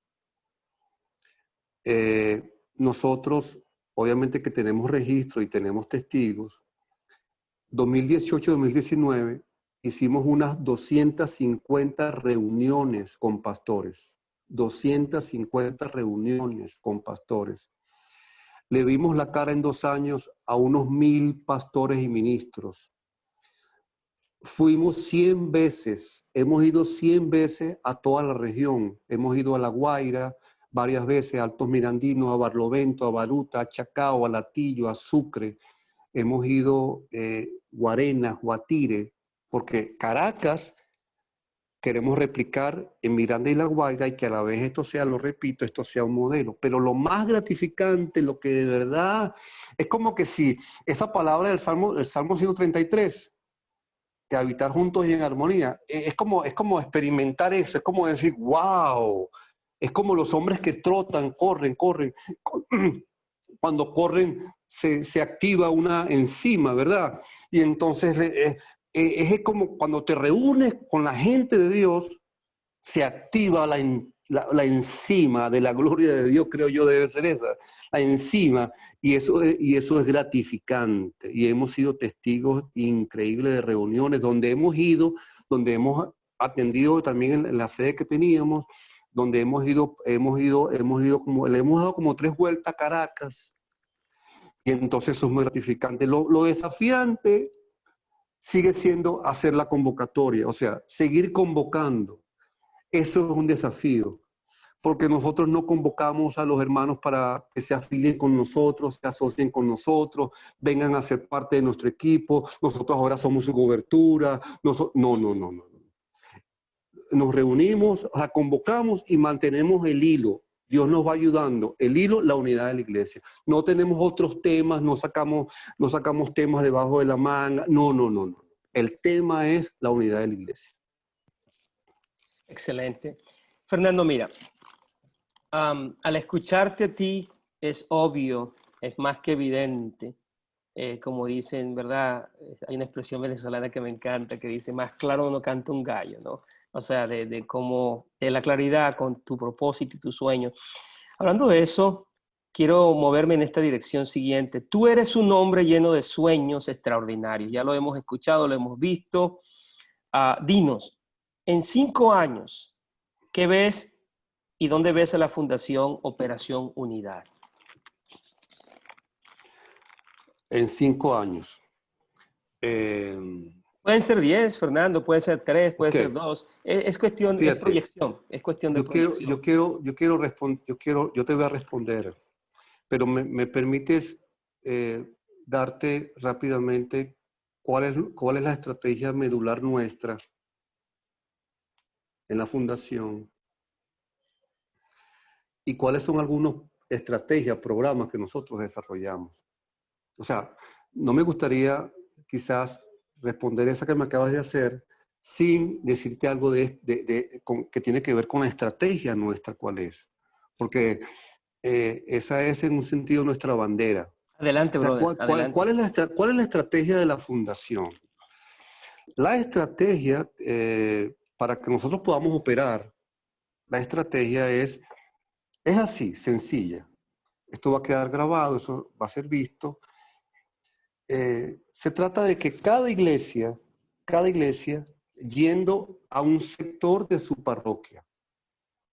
Nosotros, obviamente que tenemos registro y tenemos testigos, 2018-2019 hicimos unas 250 reuniones con pastores. 250 reuniones con pastores. Le vimos la cara en 2 años a unos 1000 pastores y ministros. fuimos 100 veces, hemos ido 100 veces a toda la región. Hemos ido a La Guaira varias veces, a Altos Mirandinos, a Barlovento, a Baruta, a Chacao, a Latillo, a Sucre. Hemos ido Guarenas, Guatire, porque Caracas queremos replicar en Miranda y La Guaira y que a la vez esto sea, lo repito, esto sea un modelo. Pero lo más gratificante, lo que de verdad, es como que si esa palabra del Salmo 133, que habitar juntos y en armonía, es como experimentar eso, es como decir, wow, es como los hombres que trotan, corren. Cuando corren se activa una enzima, ¿verdad? Y entonces es como cuando te reúnes con la gente de Dios, se activa la enzima de la gloria de Dios, creo yo debe ser esa, la enzima, y eso es gratificante. Y hemos sido testigos increíbles de reuniones donde hemos ido, donde hemos atendido también en la sede que teníamos, donde hemos ido como, le hemos dado como 3 vueltas a Caracas, y entonces eso es muy gratificante. Lo desafiante sigue siendo hacer la convocatoria, o sea, seguir convocando. Eso es un desafío, porque nosotros no convocamos a los hermanos para que se afilien con nosotros, se asocien con nosotros, vengan a ser parte de nuestro equipo, nosotros ahora somos su cobertura. No. Nos reunimos, la convocamos y mantenemos el hilo. Dios nos va ayudando. El hilo, la unidad de la iglesia. No tenemos otros temas, no sacamos temas debajo de la manga. No. El tema es la unidad de la iglesia. Excelente. Fernando, mira, al escucharte a ti es obvio, es más que evidente, como dicen, ¿verdad? Hay una expresión venezolana que me encanta, que dice, más claro no canta un gallo, ¿no? O sea, de cómo, de la claridad con tu propósito y tu sueño. Hablando de eso, quiero moverme en esta dirección siguiente. Tú eres un hombre lleno de sueños extraordinarios. Ya lo hemos escuchado, lo hemos visto. Dinos, en 5 años, ¿qué ves y dónde ves a la Fundación Operación Unidad? En 5 años. Pueden ser 10, Fernando, puede ser 3, puede ser 2. Es cuestión, fíjate, es proyección, es cuestión de proyección. Yo te voy a responder, pero me permites darte rápidamente cuál es la estrategia medular nuestra en la fundación y cuáles son algunas estrategias, programas que nosotros desarrollamos. O sea, no me gustaría quizás responder esa que me acabas de hacer sin decirte algo que tiene que ver con la estrategia nuestra, cuál es. Porque esa es en un sentido nuestra bandera. Adelante, brother. Adelante. ¿Cuál es la estrategia de la fundación? La estrategia, para que nosotros podamos operar, la estrategia es así, sencilla. Esto va a quedar grabado, eso va a ser visto. Se trata de que cada iglesia, yendo a un sector de su parroquia.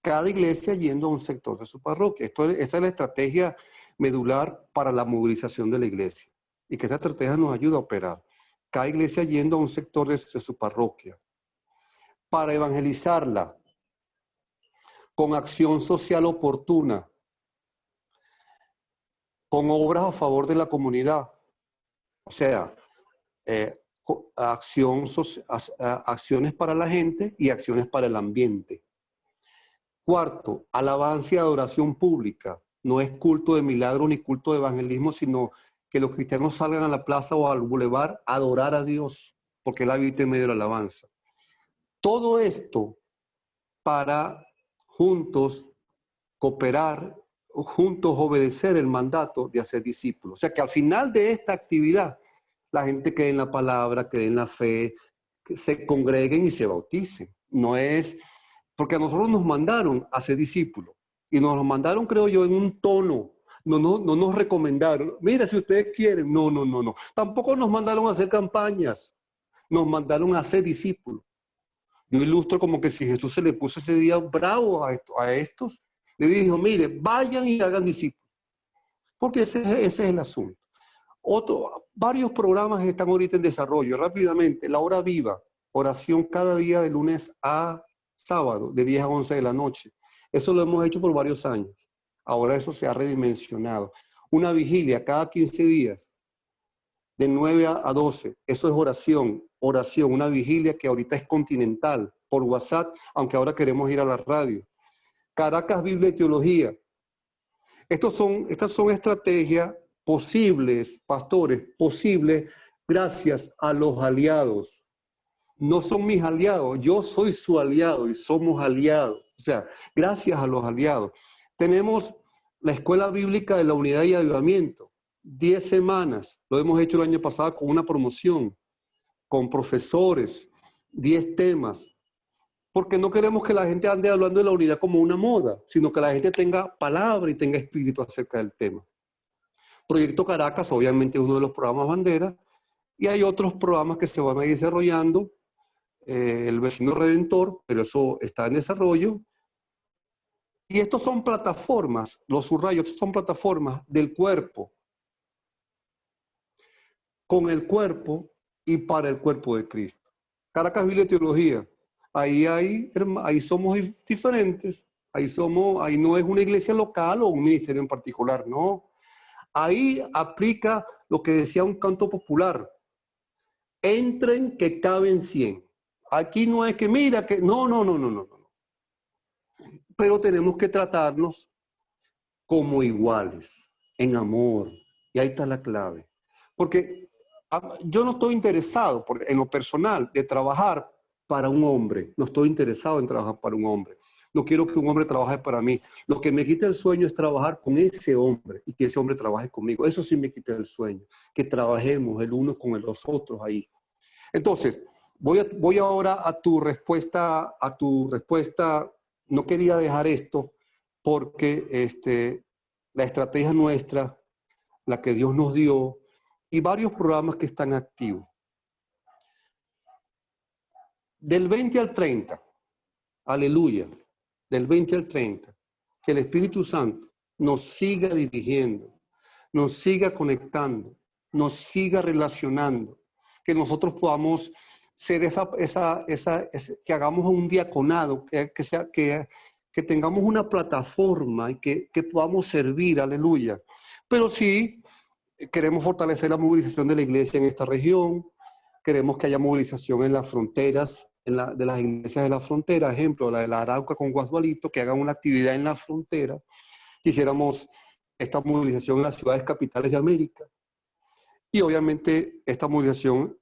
Cada iglesia yendo a un sector de su parroquia. Esta es la estrategia medular para la movilización de la iglesia. Y que esta estrategia nos ayuda a operar. Cada iglesia yendo a un sector de su parroquia. Para evangelizarla con acción social oportuna, con obras a favor de la comunidad. O sea, acciones para la gente y acciones para el ambiente. Cuarto, alabanza y adoración pública. No es culto de milagro ni culto de evangelismo, sino que los cristianos salgan a la plaza o al bulevar a adorar a Dios, porque Él habita en medio de la alabanza. Todo esto para juntos cooperar, juntos obedecer el mandato de hacer discípulos. O sea, que al final de esta actividad, la gente quede en la palabra, quede en la fe, que se congreguen y se bauticen. No es... Porque a nosotros nos mandaron a ser discípulos. Y nos lo mandaron, creo yo, en un tono. No nos recomendaron. Mira, si ustedes quieren. No. Tampoco nos mandaron a hacer campañas. Nos mandaron a ser discípulos. Yo ilustro como que si Jesús se le puso ese día bravo a estos, le dijo, mire, vayan y hagan discípulos. Porque ese es el asunto. Varios programas están ahorita en desarrollo. Rápidamente, La Hora Viva, oración cada día de lunes a sábado, de 10 a 11 de la noche. Eso lo hemos hecho por varios años. Ahora eso se ha redimensionado. Una vigilia cada 15 días, de 9 a 12. Eso es oración, una vigilia que ahorita es continental, por WhatsApp, aunque ahora queremos ir a la radio. Caracas, Biblia y Teología. Estas son estrategias posibles, pastores, posibles gracias a los aliados. No son mis aliados, yo soy su aliado y somos aliados. O sea, gracias a los aliados. Tenemos la Escuela Bíblica de la Unidad y Avivamiento. 10 semanas, lo hemos hecho el año pasado con una promoción, con profesores, 10 temas. Porque no queremos que la gente ande hablando de la unidad como una moda, sino que la gente tenga palabra y tenga espíritu acerca del tema. Proyecto Caracas, obviamente, es uno de los programas bandera, y hay otros programas que se van a ir desarrollando, el Vecino Redentor, pero eso está en desarrollo. Y estos son plataformas, los subrayos, estos son plataformas del cuerpo, con el cuerpo y para el cuerpo de Cristo. Caracas, Biblia y Teología. Ahí somos diferentes, ahí no es una iglesia local o un ministerio en particular, no. Ahí aplica lo que decía un canto popular: entren que caben 100. Aquí no es que mira que no. Pero tenemos que tratarnos como iguales, en amor, y ahí está la clave. Porque yo no estoy interesado en lo personal de trabajar para un hombre. No estoy interesado en trabajar para un hombre. No quiero que un hombre trabaje para mí. Lo que me quita el sueño es trabajar con ese hombre y que ese hombre trabaje conmigo. Eso sí me quita el sueño. Que trabajemos el uno con los otros ahí. Entonces, voy ahora a tu respuesta. No quería dejar esto porque la estrategia nuestra, la que Dios nos dio, y varios programas que están activos. Del 20 al 30, aleluya, del 20 al 30, que el Espíritu Santo nos siga dirigiendo, nos siga conectando, nos siga relacionando, que nosotros podamos ser que hagamos un diaconado, que tengamos una plataforma y que podamos servir, aleluya. Pero sí, queremos fortalecer la movilización de la iglesia en esta región. Queremos que haya movilización en las fronteras, de las iglesias de la frontera, ejemplo, la de la Arauca con Guasdualito, que hagan una actividad en la frontera. Quisiéramos esta movilización en las ciudades capitales de América. Y obviamente esta movilización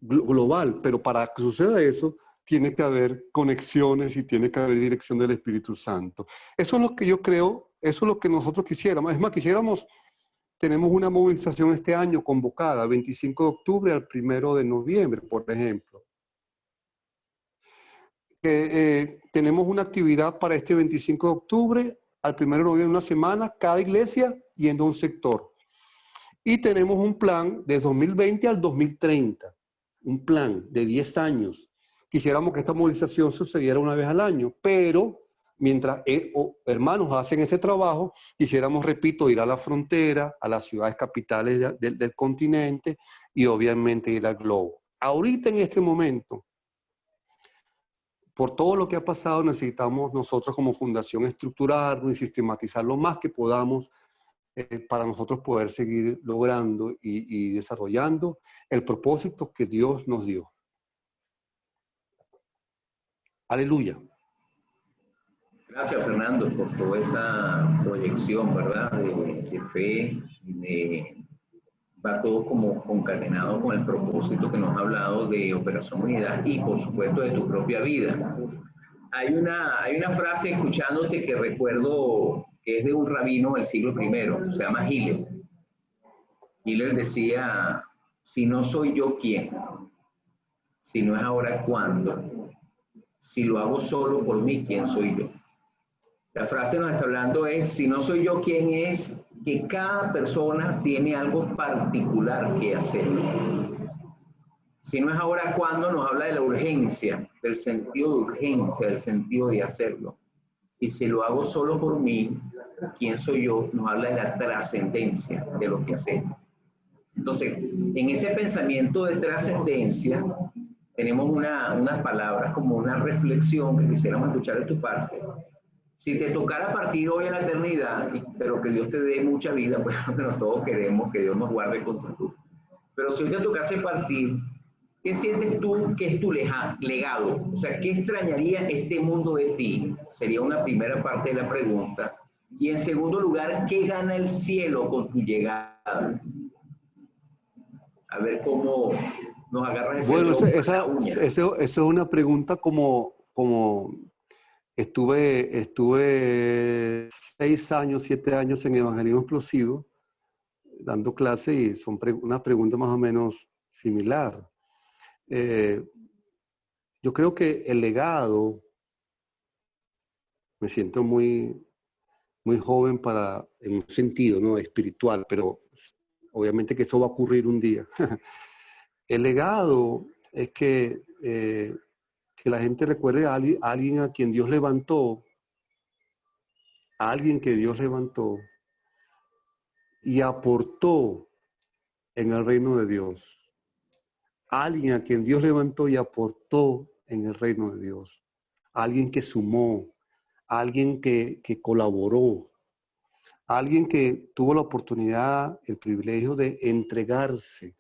global, pero para que suceda eso, tiene que haber conexiones y tiene que haber dirección del Espíritu Santo. Eso es lo que yo creo, eso es lo que nosotros quisiéramos. Es más, tenemos una movilización este año convocada, 25 de octubre al 1 de noviembre, por ejemplo. Tenemos una actividad para este 25 de octubre al 1 de noviembre, una semana, cada iglesia yendo a un sector. Y tenemos un plan de 2020 al 2030, un plan de 10 años. Quisiéramos que esta movilización sucediera una vez al año, pero mientras hermanos hacen este trabajo, quisiéramos, repito, ir a la frontera, a las ciudades capitales del continente y obviamente ir al globo. Ahorita en este momento, por todo lo que ha pasado, necesitamos nosotros como fundación estructurarnos y sistematizar lo más que podamos para nosotros poder seguir logrando y desarrollando el propósito que Dios nos dio. Aleluya. Gracias, Fernando, por toda esa proyección, ¿verdad? De fe, va todo como concatenado con el propósito que nos ha hablado de Operación Unidad y, por supuesto, de tu propia vida. Hay una frase escuchándote que recuerdo que es de un rabino del siglo I, se llama Hillel. Hillel decía: si no soy yo, ¿quién? Si no es ahora, ¿cuándo? Si lo hago solo por mí, ¿quién soy yo? La frase nos está hablando es, si no soy yo, ¿quién es? Que cada persona tiene algo particular que hacer. Si no es ahora, ¿cuándo? Nos habla de la urgencia, del sentido de urgencia, del sentido de hacerlo. Y si lo hago solo por mí, ¿quién soy yo? Nos habla de la trascendencia de lo que hacemos. Entonces, en ese pensamiento de trascendencia, tenemos unas palabras como una reflexión que quisiéramos escuchar de tu parte. Si te tocara partir hoy en la eternidad, pero que Dios te dé mucha vida, pues bueno, todos queremos que Dios nos guarde con salud. Pero si hoy te tocase partir, ¿qué sientes tú que es tu legado? O sea, ¿qué extrañaría este mundo de ti? Sería una primera parte de la pregunta. Y en segundo lugar, ¿qué gana el cielo con tu llegada? A ver cómo nos agarran ese Bueno, tronco en la uña. esa es una pregunta como estuve 6 años, 7 años en evangelismo explosivo, dando clase y son una pregunta más o menos similar. Yo creo que el legado, me siento muy joven en un sentido, ¿no? Espiritual, pero obviamente que eso va a ocurrir un día. El legado es que la gente recuerde a alguien a quien Dios levantó, a alguien que Dios levantó y aportó en el reino de Dios. A alguien a quien Dios levantó y aportó en el reino de Dios. A alguien que sumó, a alguien que colaboró, a alguien que tuvo la oportunidad, el privilegio de entregarse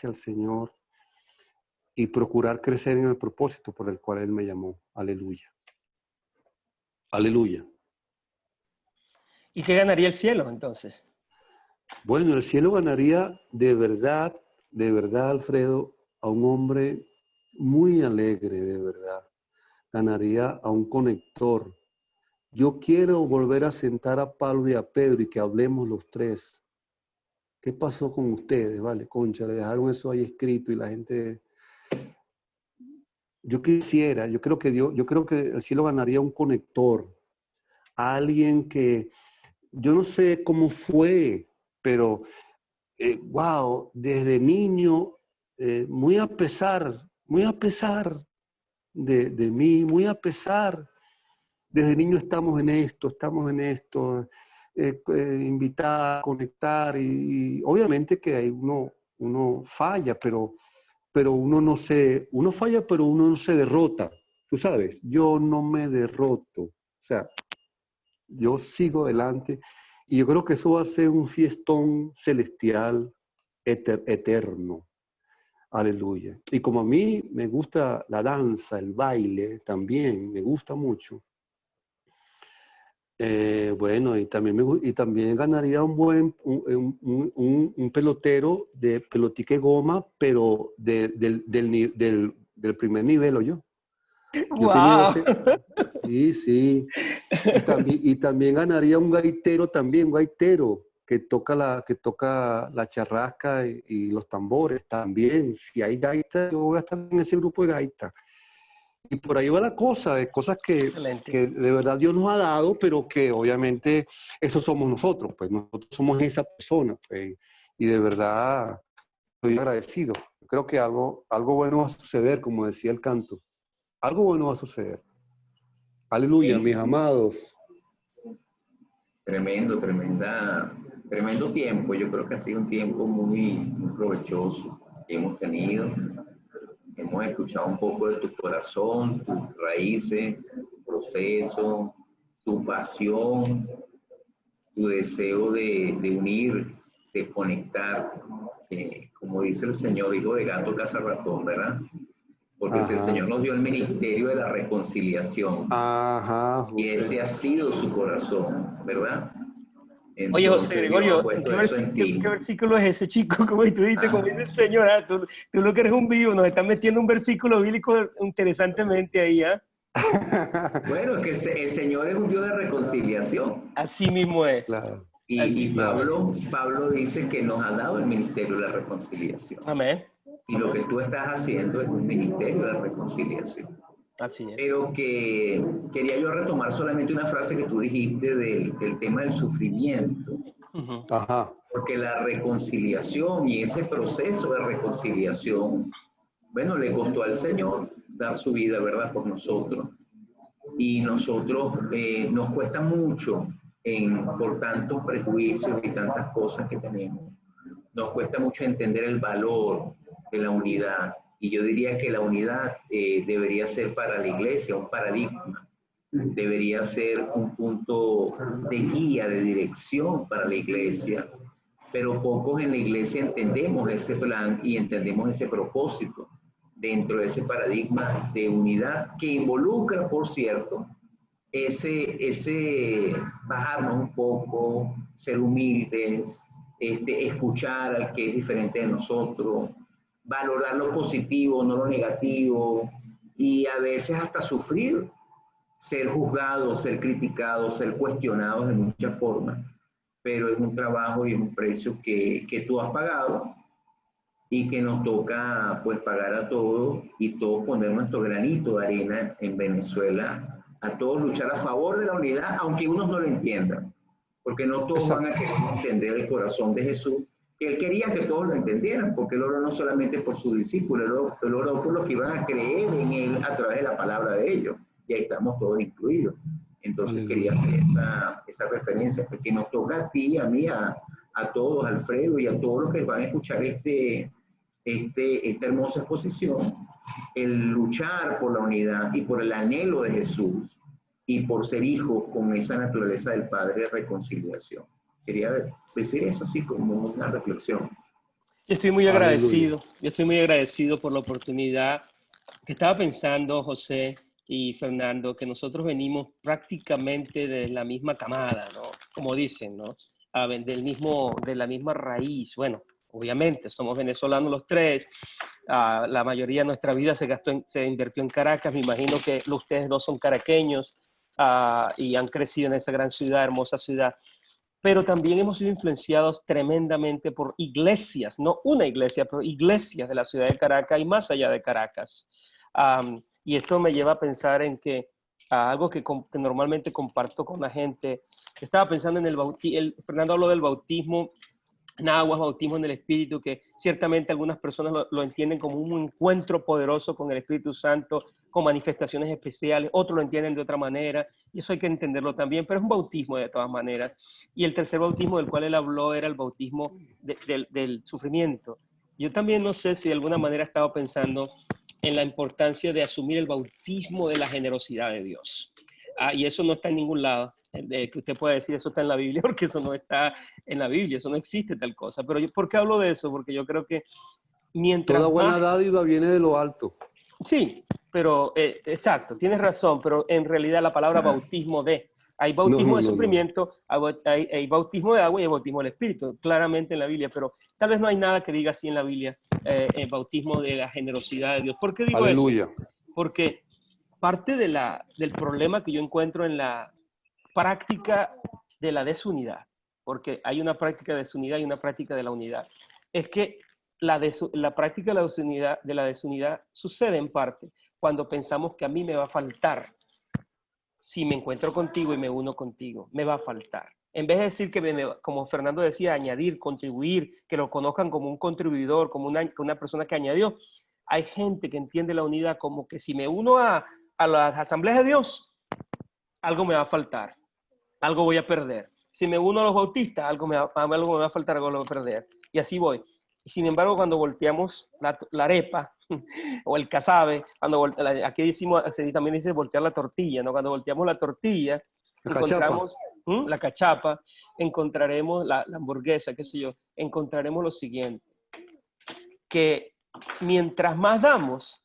al Señor y procurar crecer en el propósito por el cual Él me llamó. Aleluya. Aleluya. ¿Y qué ganaría el cielo entonces? Bueno, el cielo ganaría de verdad, Alfredo, a un hombre muy alegre, de verdad. Ganaría a un conector. Yo quiero volver a sentar a Pablo y a Pedro y que hablemos los tres. ¿Qué pasó con ustedes? Vale, concha, le dejaron eso ahí escrito y la gente... Yo creo que el cielo ganaría un conector, a alguien que, yo no sé cómo fue, pero wow, desde niño, muy a pesar de mí, muy a pesar, desde niño estamos en esto, invitar, conectar, y obviamente que hay uno falla, pero uno falla, pero uno no se derrota. Tú sabes, yo no me derroto. O sea, yo sigo adelante y yo creo que eso va a ser un fiestón celestial eterno. Aleluya. Y como a mí me gusta la danza, el baile, también me gusta mucho. Bueno, y también ganaría un pelotero de pelotique goma, pero del primer nivel, ¿o yo? Yo he tenido ¡Wow! ese, sí. Y también ganaría un gaitero que toca la charrasca y los tambores también. Si hay gaita, yo voy a estar en ese grupo de gaita. Y por ahí va la cosa, de cosas Excelente. que de verdad Dios nos ha dado, pero que obviamente eso somos nosotros, pues nosotros somos esa persona, pues, y de verdad estoy agradecido. Creo que algo bueno va a suceder, como decía el canto. Algo bueno va a suceder. Aleluya, mis amados. Tremendo tiempo. Yo creo que ha sido un tiempo muy provechoso que hemos tenido. Hemos escuchado un poco de tu corazón, tus raíces, tu proceso, tu pasión, tu deseo de unir, de conectar, como dice el Señor, hijo de gato caza ratón, ¿verdad? Porque si el Ajá. Señor nos dio el ministerio de la reconciliación, Ajá, y ese José. ha sido su corazón, ¿verdad? Oye, José Entonces Dios ha Gregorio, puesto eso en ti. qué versículo es ese, chico? Como tú dijiste, como dice Ah, el Señor, tú lo que eres un vivo, nos están metiendo un versículo bíblico interesantemente ahí, ¿ah? bueno, es que el Señor es un Dios de reconciliación. Así mismo es. Claro, Así Y mismo es. Pablo dice que nos ha dado el ministerio de la reconciliación. Amén. Y lo Amén. que tú estás haciendo es un ministerio de la reconciliación. Así es. Pero que quería yo retomar solamente una frase que tú dijiste del tema del sufrimiento. Ujú. ajá. Porque la reconciliación y ese proceso de reconciliación, bueno, le costó al Señor dar su vida, ¿verdad?, por nosotros. Y nosotros nos cuesta mucho por tantos prejuicios y tantas cosas que tenemos. nos cuesta mucho entender el valor de la unidad. Y yo diría que la unidad debería ser para la iglesia un paradigma, debería ser un punto de guía, de dirección para la iglesia, pero pocos en la iglesia entendemos ese plan y entendemos ese propósito dentro de ese paradigma de unidad que involucra, por cierto, ese bajarnos un poco, ser humildes, escuchar al que es diferente de nosotros, valorar lo positivo, no lo negativo, y a veces hasta sufrir, ser juzgados, ser criticados, ser cuestionados de muchas formas, pero es un trabajo y es un precio que tú has pagado y que nos toca pues pagar a todos y todos poner nuestro granito de arena en Venezuela, a todos luchar a favor de la unidad, aunque unos no lo entiendan, porque no todos van a querer entender el corazón de Jesús, que él quería que todos lo entendieran, porque él oró no solamente por sus discípulos, él oró por los que iban a creer en él a través de la palabra de ellos, y ahí estamos todos incluidos. Entonces quería hacer esa referencia, porque nos toca a ti, a mí, a todos, Alfredo, y a todos los que van a escuchar esta hermosa exposición, el luchar por la unidad y por el anhelo de Jesús y por ser hijos con esa naturaleza del Padre de reconciliación. Quería decir eso así como una reflexión. Yo estoy muy agradecido, yo estoy muy agradecido por la oportunidad que estaba pensando, José y Fernando, que nosotros venimos prácticamente de la misma camada, ¿no? Como dicen, ¿no? De la misma raíz. Bueno, obviamente, somos venezolanos los tres. La mayoría de nuestra vida se invirtió en Caracas. Me imagino que ustedes no son caraqueños y han crecido en esa gran ciudad, hermosa ciudad. Pero también hemos sido influenciados tremendamente por iglesias, no una iglesia, pero iglesias de la ciudad de Caracas y más allá de Caracas. Y esto me lleva a pensar en que algo que normalmente comparto con la gente, estaba pensando en el bautismo, Fernando habló del bautismo en aguas, bautismo en el Espíritu, que ciertamente algunas personas lo entienden como un encuentro poderoso con el Espíritu Santo, con manifestaciones especiales, otros lo entienden de otra manera, y eso hay que entenderlo también, pero es un bautismo de todas maneras. Y el tercer bautismo del cual él habló era el bautismo del sufrimiento. Yo también no sé si de alguna manera he estado pensando en la importancia de asumir el bautismo de la generosidad de Dios. Y eso no está en ningún lado. Que usted pueda decir eso está en la Biblia, porque eso no está en la Biblia, eso no existe tal cosa. Pero ¿por qué hablo de eso? Porque yo creo que mientras toda buena más... dádiva viene de lo alto. Sí, pero exacto, tienes razón, pero en realidad la palabra bautismo hay bautismo de sufrimiento, hay bautismo de agua y hay bautismo del Espíritu, claramente en la Biblia, pero tal vez no hay nada que diga así en la Biblia, el bautismo de la generosidad de Dios. ¿Por qué digo Aleluya. eso? Porque parte del problema que yo encuentro en la práctica de la desunidad, porque hay una práctica de desunidad y una práctica de la unidad, es que la práctica de la desunidad sucede en parte cuando pensamos que a mí me va a faltar. Si me encuentro contigo y me uno contigo, me va a faltar. En vez de decir que, como Fernando decía, añadir, contribuir, que lo conozcan como un contribuidor, como una persona que añadió, hay gente que entiende la unidad como que si me uno a las asambleas de Dios, algo me va a faltar, algo voy a perder. Si me uno a los bautistas, algo me va a faltar, algo lo voy a perder. Y así voy. Sin embargo, cuando volteamos la arepa o el casabe, aquí decimos, también dice voltear la tortilla, ¿no? Cuando volteamos la tortilla, encontramos la cachapa, encontraremos la hamburguesa, qué sé yo, encontraremos lo siguiente, que mientras más damos,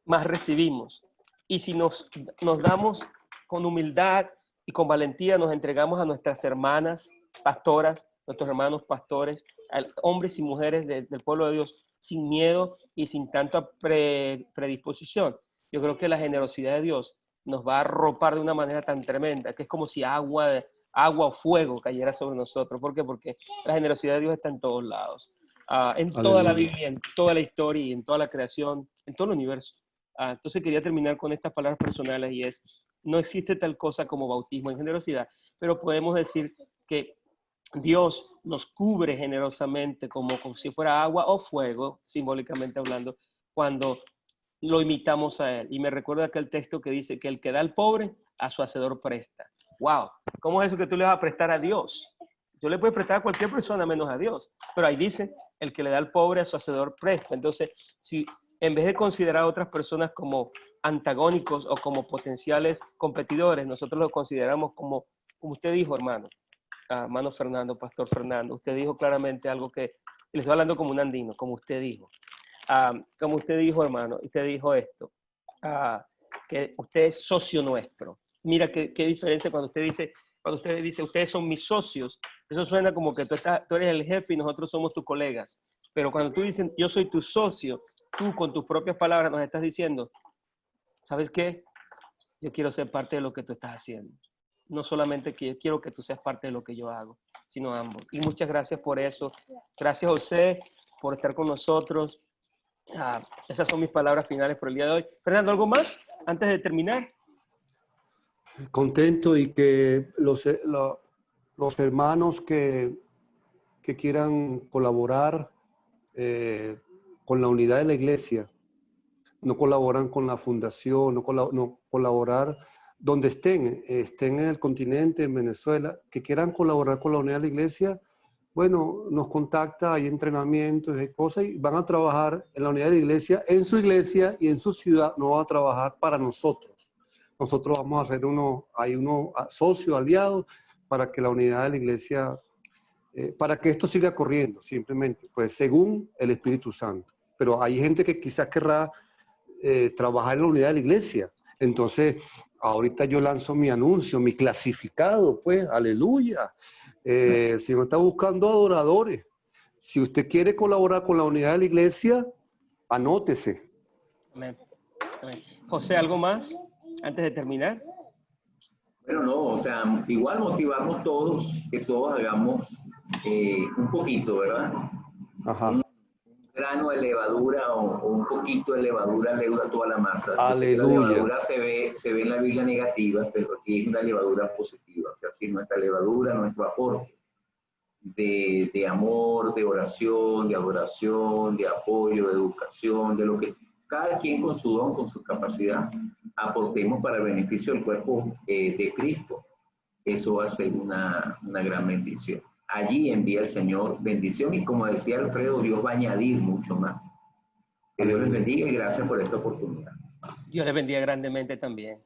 más recibimos. Y si nos damos con humildad y con valentía, nos entregamos a nuestras hermanas pastoras, nuestros hermanos pastores, hombres y mujeres del pueblo de Dios, sin miedo y sin tanta predisposición. Yo creo que la generosidad de Dios nos va a arropar de una manera tan tremenda, que es como si agua o fuego cayera sobre nosotros. ¿Por qué? Porque la generosidad de Dios está en todos lados. En toda la Biblia, en toda la historia y en toda la creación, en todo el universo. Entonces quería terminar con estas palabras personales y es, no existe tal cosa como bautismo en generosidad, pero podemos decir que Dios nos cubre generosamente como si fuera agua o fuego, simbólicamente hablando, cuando lo imitamos a Él. Y me recuerda aquel texto que dice que el que da al pobre, a su hacedor presta. ¡Wow! ¿Cómo es eso que tú le vas a prestar a Dios? Tú le puedes prestar a cualquier persona menos a Dios. Pero ahí dice, el que le da al pobre a su hacedor presta. Entonces, si en vez de considerar a otras personas como antagónicos o como potenciales competidores, nosotros los consideramos como usted dijo, hermano, hermano Fernando, pastor Fernando, usted dijo claramente algo que, le estoy hablando como un andino, como usted dijo. Como usted dijo, hermano, usted dijo esto, que usted es socio nuestro. Mira qué diferencia cuando usted dice, ustedes son mis socios, eso suena como que tú eres el jefe y nosotros somos tus colegas. Pero cuando tú dices, yo soy tu socio, tú con tus propias palabras nos estás diciendo, ¿sabes qué? Yo quiero ser parte de lo que tú estás haciendo. No solamente que yo quiero que tú seas parte de lo que yo hago, sino ambos. Y muchas gracias por eso. Gracias, José, por estar con nosotros. Esas son mis palabras finales por el día de hoy. Fernando, ¿algo más antes de terminar? Contento y que los hermanos que quieran colaborar con la unidad de la iglesia, no colaboran con la fundación, no colaborar donde estén en el continente, en Venezuela, que quieran colaborar con la unidad de la iglesia, bueno, nos contacta, hay entrenamientos, hay cosas, y van a trabajar en la unidad de la iglesia, en su iglesia y en su ciudad, no van a trabajar para nosotros. Nosotros vamos a hacer hay unos socios, aliados, para que la unidad de la iglesia, para que esto siga corriendo, simplemente, pues según el Espíritu Santo. Pero hay gente que quizás querrá trabajar en la unidad de la iglesia. Entonces, ahorita yo lanzo mi anuncio, mi clasificado, pues, aleluya. El Señor está buscando adoradores. Si usted quiere colaborar con la unidad de la iglesia, anótese. Amén. Amén. José, ¿algo más antes de terminar? Bueno, no, o sea, igual motivarnos todos, que todos hagamos un poquito, ¿verdad? Ajá. Un grano de levadura o un poquito de levadura leuda toda la masa. Aleluya. La levadura se ve en la Biblia negativa, pero aquí es una levadura positiva. O sea, si nuestra levadura, nuestro aporte de amor, de oración, de adoración, de apoyo, de educación, de lo que cada quien con su don, con su capacidad, aportemos para el beneficio del cuerpo de Cristo. Eso va a ser una gran bendición. Allí envía el Señor bendición y como decía Alfredo, Dios va a añadir mucho más. Que Dios les bendiga y gracias por esta oportunidad. Dios les bendiga grandemente también.